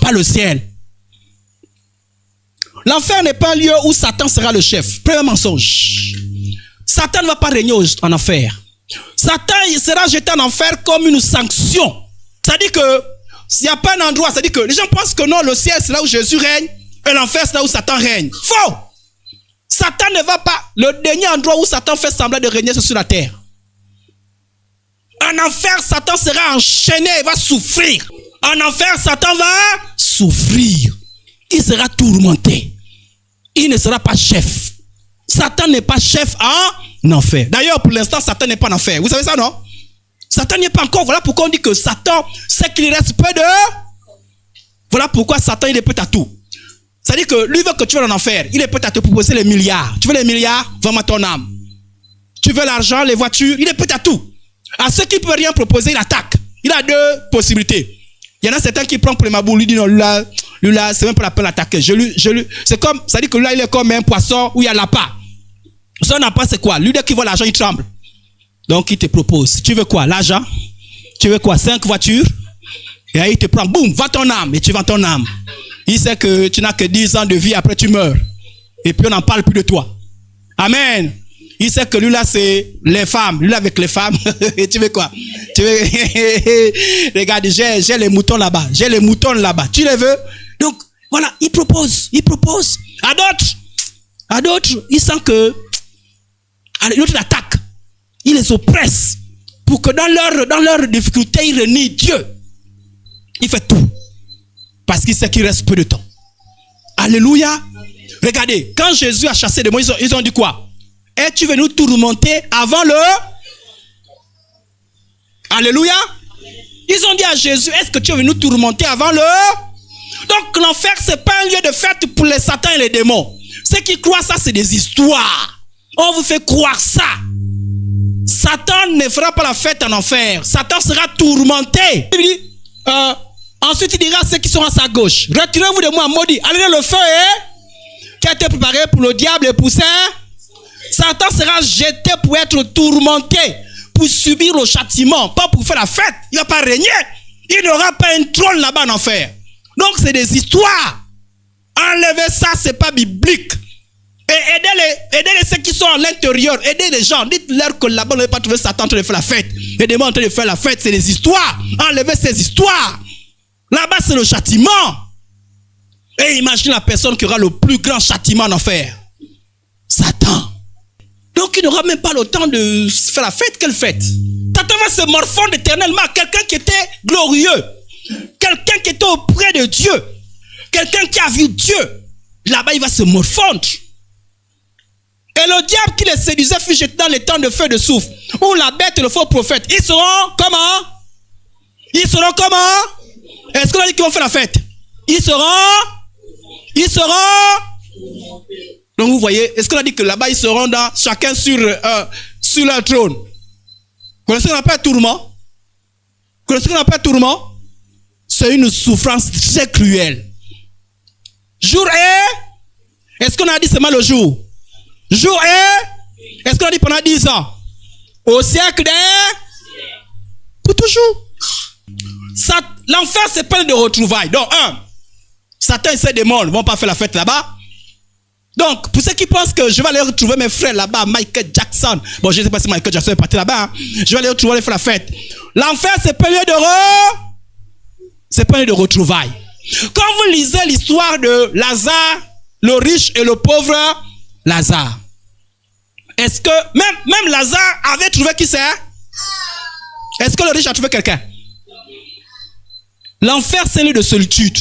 Pas le ciel. L'enfer n'est pas un lieu où Satan sera le chef. Premier mensonge. Satan ne va pas régner en enfer. Satan il sera jeté en enfer comme une sanction. C'est-à-dire que s'il n'y a pas un endroit, c'est-à-dire que les gens pensent que non, le ciel c'est là où Jésus règne et l'enfer c'est là où Satan règne. Faux! Satan ne va pas. Le dernier endroit où Satan fait semblant de régner, c'est sur la terre. En enfer, Satan sera enchaîné, il va souffrir. En enfer, Satan va souffrir. Il sera tourmenté. Il ne sera pas chef. Satan n'est pas chef en enfer. D'ailleurs, pour l'instant, Satan n'est pas en enfer. Vous savez ça, non? Satan n'y est pas encore. Voilà pourquoi on dit que Satan, c'est qu'il reste peu de... Voilà pourquoi Satan, il est prêt à tout. C'est-à-dire que lui veut que tu vas en enfer. Il est prêt à te proposer les milliards. Tu veux les milliards? Vends-moi ton âme. Tu veux l'argent, les voitures? Il est prêt à tout. À ceux qui ne peuvent rien proposer, il attaque. Il a deux possibilités. Il y en a certains qui prennent pour les mabous, lui dit non, lui là, c'est même pas la peine d'attaquer. C'est comme, ça dit que là, il est comme un poisson où il y a l'appât. Son appât, c'est quoi? Lui, dès qu'il voit l'argent, il tremble. Donc, il te propose. Tu veux quoi? L'argent? Tu veux quoi? 5 voitures? Et là, il te prend, boum, vends ton âme. Et tu vends ton âme. Il sait que tu n'as que 10 ans de vie, après tu meurs. Et puis, on n'en parle plus de toi. Amen. Il sait que lui là c'est les femmes. Lui là avec les femmes. Et tu veux quoi? Tu veux... Regarde, j'ai les moutons là-bas. J'ai les moutons là-bas. Tu les veux? Donc, voilà, il propose. Il propose. À d'autres, il sent que... L'autre attaque. Il les oppresse. Pour que dans leur difficulté, ils renient Dieu. Il fait tout. Parce qu'il sait qu'il reste peu de temps. Alléluia. Regardez, quand Jésus a chassé les démons, ils ont dit quoi? Es-tu venu tourmenter avant le... Alléluia. Ils ont dit à Jésus, est-ce que tu es venu tourmenter avant le... Donc l'enfer, c'est pas un lieu de fête pour les satans et les démons. Ceux qui croient ça, c'est des histoires. On vous fait croire ça. Satan ne fera pas la fête en enfer. Satan sera tourmenté. Il dit, ensuite il dira à ceux qui sont à sa gauche, retirez-vous de moi, maudit. Allez dans le feu qui a été préparé pour le diable et pour ça. Satan sera jeté pour être tourmenté, pour subir le châtiment, pas pour faire la fête. Il ne va pas régner. Il n'aura pas un trône là-bas en enfer. Donc c'est des histoires. Enlevez ça, c'est pas biblique. Et aidez ceux qui sont à l'intérieur. Aidez les gens. Dites-leur que là-bas, on ne va pas trouver Satan en train de faire la fête. Et des gens en train de faire la fête, c'est des histoires. Enlevez ces histoires. Là-bas, c'est le châtiment. Et imagine la personne qui aura le plus grand châtiment en enfer. Satan. Donc, il n'aura même pas le temps de faire la fête. Quelle fête? Satan va se morfondre éternellement. Quelqu'un qui était glorieux. Quelqu'un qui était auprès de Dieu. Quelqu'un qui a vu Dieu. Là-bas, il va se morfondre. Et le diable qui les séduisait fut jeté dans les temps de feu de soufre. Où la bête et le faux prophète. Ils seront comment? Ils seront comment? Est-ce qu'on a dit qu'ils vont faire la fête? Ils seront Donc vous voyez, est-ce qu'on a dit que là-bas ils seront chacun sur leur trône? Connaissez ce qu'on appelle tourment? Connaissez ce qu'on appelle tourment? C'est une souffrance très cruelle. Jour et, est-ce qu'on a dit seulement le jour? Jour et, est-ce qu'on a dit pendant 10 ans? Au siècle pour toujours. L'enfer, c'est plein de retrouvailles. Donc, Satan et ses démons ne vont pas faire la fête là-bas. Donc, pour ceux qui pensent que je vais aller retrouver mes frères là-bas, Michael Jackson. Bon, je ne sais pas si Michael Jackson est parti là-bas. Je vais aller retrouver, faire la fête. L'enfer, c'est plein de retrouvailles. Quand vous lisez l'histoire de Lazare, le riche et le pauvre Lazare, est-ce que même Lazare avait trouvé qui c'est? Est-ce que le riche a trouvé quelqu'un? L'enfer, c'est un lieu de solitude.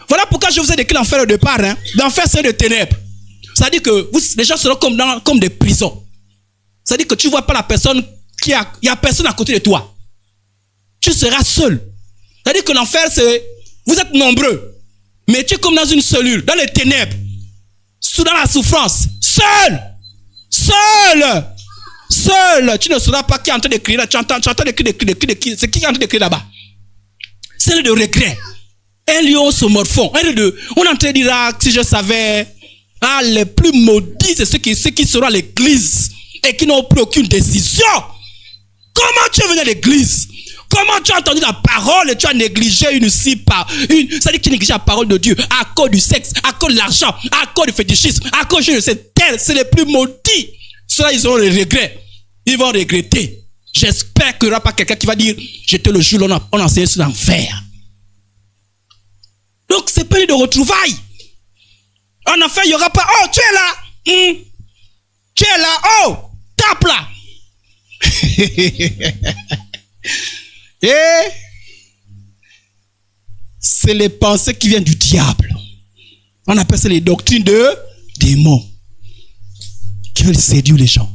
Voilà pourquoi je vous ai décrit l'enfer au départ. L'enfer, c'est de ténèbres. C'est-à-dire que les gens seront comme des prisons. C'est-à-dire que tu ne vois pas la personne il n'y a personne à côté de toi. Tu seras seul. C'est-à-dire que l'enfer, c'est, vous êtes nombreux, mais tu es comme dans une cellule, dans les ténèbres, dans la souffrance, seul. Tu ne sauras pas qui est en train de crier là. Tu entends des cris, c'est qui est en train de crier là-bas? C'est le de regret. Un lion se morfond. On est en train de dire, si je savais, les plus maudits, c'est ceux qui seront à l'église et qui n'ont pris aucune décision. Comment tu es venu à l'église? Comment tu as entendu la parole et tu as négligé c'est-à-dire que tu as négligé la parole de Dieu à cause du sexe, à cause de l'argent, à cause du fétichisme, à cause de cette terre. C'est les plus maudits. Ceux-là, ils auront les regrets. Ils vont regretter. J'espère qu'il n'y aura pas quelqu'un qui va dire, j'étais le jour où on a enseigné sur l'enfer. Donc, c'est plein de retrouvailles. En enfer, il n'y aura pas, oh, tu es là. Tu es là, oh, tape là. Et c'est les pensées qui viennent du diable. On appelle ça les doctrines de démons qui veulent séduire les gens.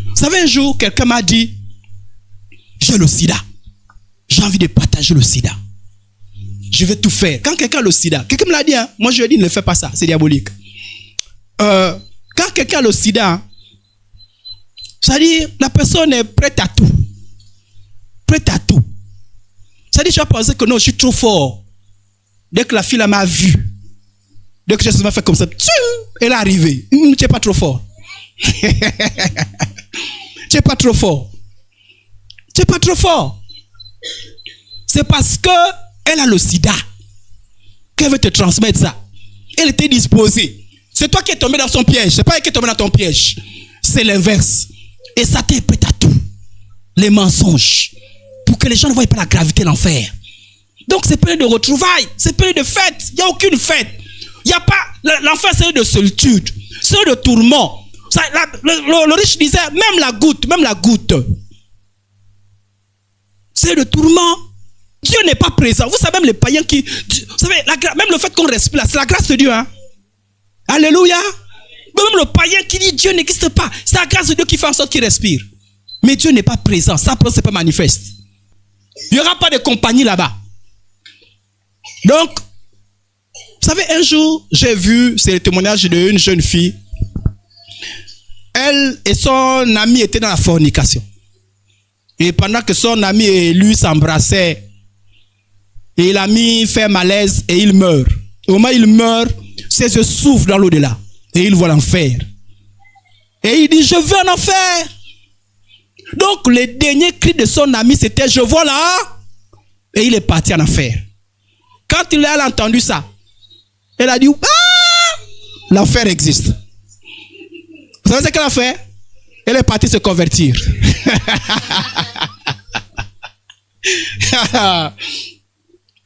Vous savez, un jour, quelqu'un m'a dit, j'ai le sida. J'ai envie de partager le sida. Je vais tout faire. Quand quelqu'un a le sida, quelqu'un me l'a dit, moi je lui ai dit, ne fais pas ça, c'est diabolique. Quand quelqu'un a le sida, c'est-à-dire, la personne est prête à tout. Prête à tout. C'est-à-dire, tu vas penser que non, je suis trop fort. Dès que la fille m'a vu, dès que Jésus m'a fait comme ça, elle est arrivée. Tu n'es pas trop fort. Tu n'es pas trop fort. Tu n'es pas trop fort. C'est parce qu'elle a le sida qu'elle veut te transmettre ça. Elle était disposée. C'est toi qui es tombé dans son piège. C'est pas elle qui est tombée dans ton piège. C'est l'inverse. Et Satan est prêt à tout. Les mensonges. Pour que les gens ne voient pas la gravité de l'enfer. Donc c'est plein de retrouvailles. C'est plein de fêtes. Il n'y a aucune fête. Il n'y a pas... L'enfer, c'est de solitude. C'est de tourment. Le riche disait, même la goutte. C'est le tourment. Dieu n'est pas présent. Vous savez, même les païens qui... Vous savez, même le fait qu'on respire, c'est la grâce de Dieu. Alléluia. Même le païen qui dit Dieu n'existe pas. C'est la grâce de Dieu qui fait en sorte qu'il respire. Mais Dieu n'est pas présent. Sa présence n'est pas manifeste. Il n'y aura pas de compagnie là-bas. Donc, vous savez, un jour, j'ai vu, c'est le témoignage d'une jeune fille. Elle et son ami étaient dans la fornication. Et pendant que son ami et lui s'embrassaient, et l'ami fait malaise et il meurt. Au moment où il meurt, ses yeux s'ouvrent dans l'au-delà. Et il voit l'enfer. Et il dit, je veux en enfer. Donc, le dernier cri de son ami, c'était, je vois là. Et il est parti en enfer. Quand elle a entendu ça, elle a dit, ah, l'enfer existe. Vous savez ce qu'elle a fait? Elle est partie se convertir.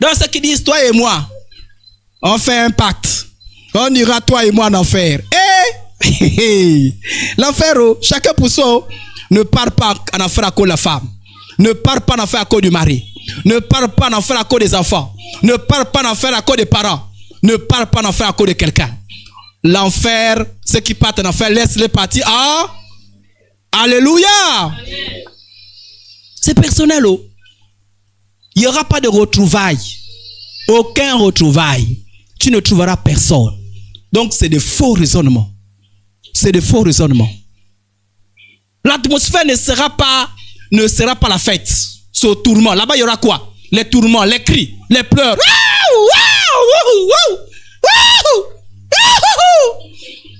Donc, ceux qui disent, toi et moi, on fait un pacte. On ira, toi et moi, en enfer. L'enfer, chacun pour soi. Ne part pas en enfer à cause de la femme. Ne part pas en enfer à cause du mari. Ne part pas en enfer à cause des enfants. Ne part pas en enfer à cause des parents. Ne part pas en enfer à cause de quelqu'un. L'enfer, ceux qui partent en enfer, laisse-les partir. Alléluia. Amen. C'est personnel. Il n'y aura pas de retrouvailles. Aucun retrouvaille. Tu ne trouveras personne. Donc, c'est de faux raisonnements. C'est de faux raisonnements. L'atmosphère ne sera pas la fête. C'est au tourment. Là-bas, il y aura quoi? Les tourments, les cris, les pleurs.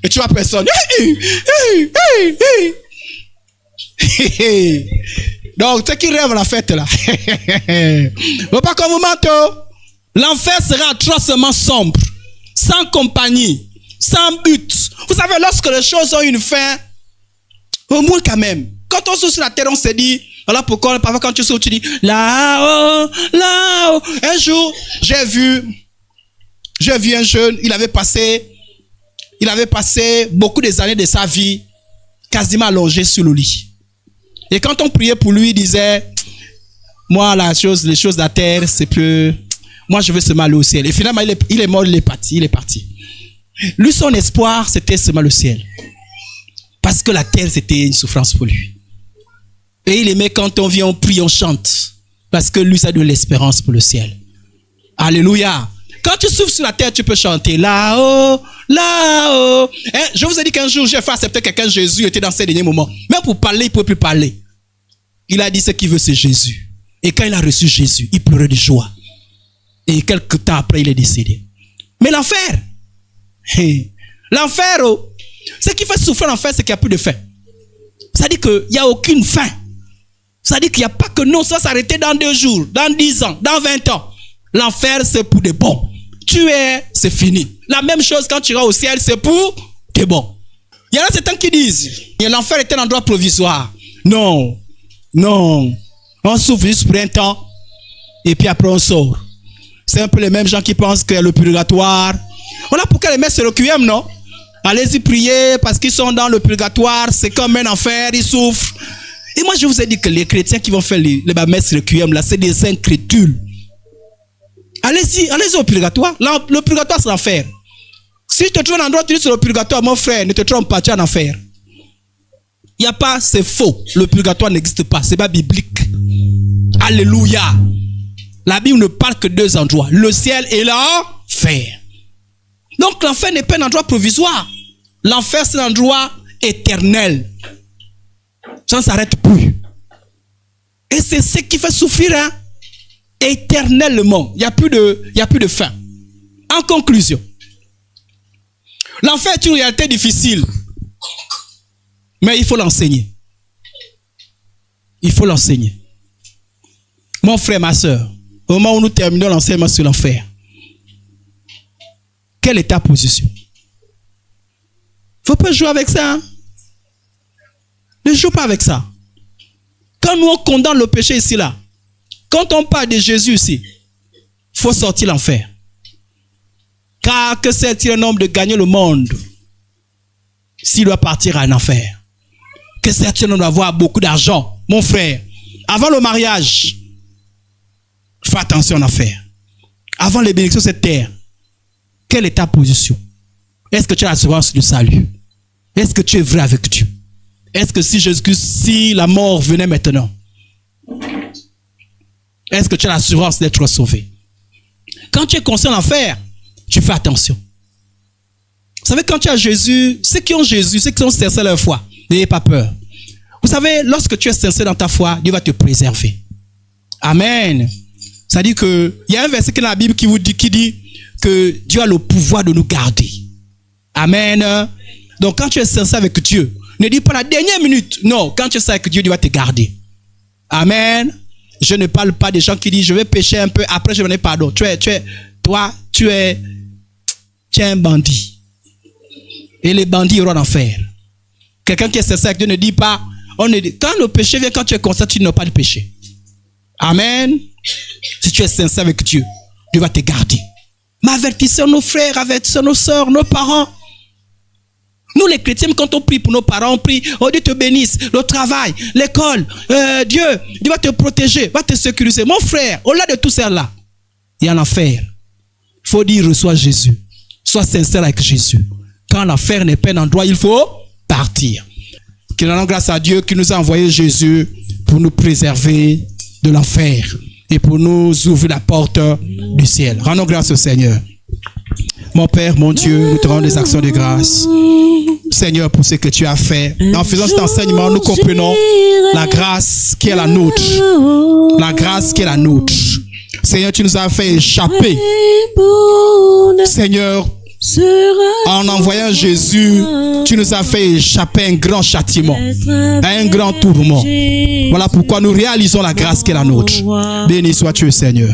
Et tu vois personne. Donc, ceux qui rêvent la fête là. Faut pas qu'on vous mente. L'enfer sera atrocement sombre, sans compagnie, sans but. Vous savez, lorsque les choses ont une fin, au moins quand même. Quand on souffre sur la terre, on se dit, voilà pourquoi parfois quand tu souffres, tu dis, là-haut, là-haut. Un jour, j'ai vu un jeune, il avait passé beaucoup des années de sa vie quasiment allongé sur le lit. Et quand on priait pour lui, il disait, moi, les choses de la terre, c'est plus, moi, je veux seulement aller au ciel. Et finalement, il est mort, il est parti. Lui, son espoir, c'était seulement le ciel. Parce que la terre, c'était une souffrance pour lui. Et il aimait quand on vient, on prie, on chante. Parce que lui, ça donne l'espérance pour le ciel. Alléluia. Quand tu souffres sur la terre, tu peux chanter là-haut, là-haut. Hein? Je vous ai dit qu'un jour, j'ai fait accepter quelqu'un, Jésus était dans ses derniers moments. Même pour parler, il ne pouvait plus parler. Il a dit ce qu'il veut, c'est Jésus. Et quand il a reçu Jésus, il pleurait de joie. Et quelques temps après, il est décédé. Mais l'enfer, ce qui fait souffrir l'enfer, c'est qu'il n'y a plus de fin. Ça dit qu'il n'y a aucune fin. Ça dit qu'il n'y a pas que non, ça va s'arrêter dans 2 jours, dans 10 ans, dans 20 ans. L'enfer, c'est pour des bons. C'est fini. La même chose quand tu iras au ciel, c'est pour des bons. Il y en a certains qui disent, l'enfer est un endroit provisoire. Non. On souffre juste pour un temps, et puis après on sort. C'est un peu les mêmes gens qui pensent que le purgatoire. Voilà pourquoi les messes requiem, non? Allez-y prier parce qu'ils sont dans le purgatoire, c'est comme un enfer, ils souffrent. Et moi je vous ai dit que les chrétiens qui vont faire les messes requiem là, c'est des incrédules. Allez-y au purgatoire. Le purgatoire c'est l'enfer. Si tu te trouves un endroit, tu dis sur le purgatoire, mon frère, ne te trompe pas, tu es en enfer. Il n'y a pas, c'est faux. Le purgatoire n'existe pas, c'est pas biblique. Alléluia. La Bible ne parle que 2 endroits, le ciel et l'enfer. Donc l'enfer n'est pas un endroit provisoire. L'enfer c'est un endroit éternel. Ça ne s'arrête plus. Et c'est ce qui fait souffrir, hein? Éternellement. Il n'y a plus de fin. En conclusion, l'enfer est une réalité difficile. Mais il faut l'enseigner. Il faut l'enseigner. Mon frère, ma soeur, au moment où nous terminons l'enseignement sur l'enfer, quelle est ta position? Il ne faut pas jouer avec ça. Hein? Ne joue pas avec ça. Quand nous on condamne le péché ici, là, quand on parle de Jésus ici, il faut sortir l'enfer. Car que sert-il un homme de gagner le monde s'il doit partir à un enfer? Que sert-il un homme d'avoir beaucoup d'argent? Mon frère, avant le mariage, fais attention à l'enfer. Avant les bénédictions de cette terre, quelle est ta position? Est-ce que tu as l'assurance du salut? Est-ce que tu es vrai avec Dieu? Est-ce que si la mort venait maintenant, est-ce que tu as l'assurance d'être sauvé? Quand tu es conscient de l'enfer, tu fais attention. Vous savez, quand tu as Jésus, ceux qui ont Jésus, ceux qui ont sincère leur foi, n'ayez pas peur. Vous savez, lorsque tu es sincère dans ta foi, Dieu va te préserver. Amen. Ça dit que, il y a un verset dans la Bible qui dit que Dieu a le pouvoir de nous garder. Amen. Donc quand tu es sincère avec Dieu, ne dis pas la dernière minute. Non, quand tu es sincère avec Dieu, Dieu va te garder. Amen. Je ne parle pas des gens qui disent je vais pécher un peu, après je vais demander pardon. Tu es un bandit. Et les bandits iront en enfer. Quelqu'un qui est sincère avec Dieu ne dit pas, quand le péché vient, quand tu es conscient, tu n'as pas de péché. Amen. Si tu es sincère avec Dieu, Dieu va te garder. Mais avertissons nos frères, avertissons nos soeurs, nos parents. Nous les chrétiens, quand on prie pour nos parents, on prie, oh Dieu te bénisse, le travail, l'école, Dieu va te protéger, va te sécuriser. Mon frère, au-delà de tout ça-là, il y a l'enfer. Il faut dire, reçois Jésus. Sois sincère avec Jésus. Quand l'enfer n'est pas un endroit, il faut partir. Que nous rendons grâce à Dieu qui nous a envoyé Jésus pour nous préserver de l'enfer et pour nous ouvrir la porte du ciel. Rendons grâce au Seigneur. Mon Père, mon Dieu, nous te rendons des actions de grâce. Seigneur, pour ce que tu as fait. En faisant cet enseignement, nous comprenons la grâce qui est la nôtre. La grâce qui est la nôtre. Seigneur, tu nous as fait échapper. Seigneur, en envoyant Jésus, tu nous as fait échapper à un grand châtiment, à un grand tourment. Voilà pourquoi nous réalisons la grâce qui est la nôtre. Béni sois-tu, Seigneur.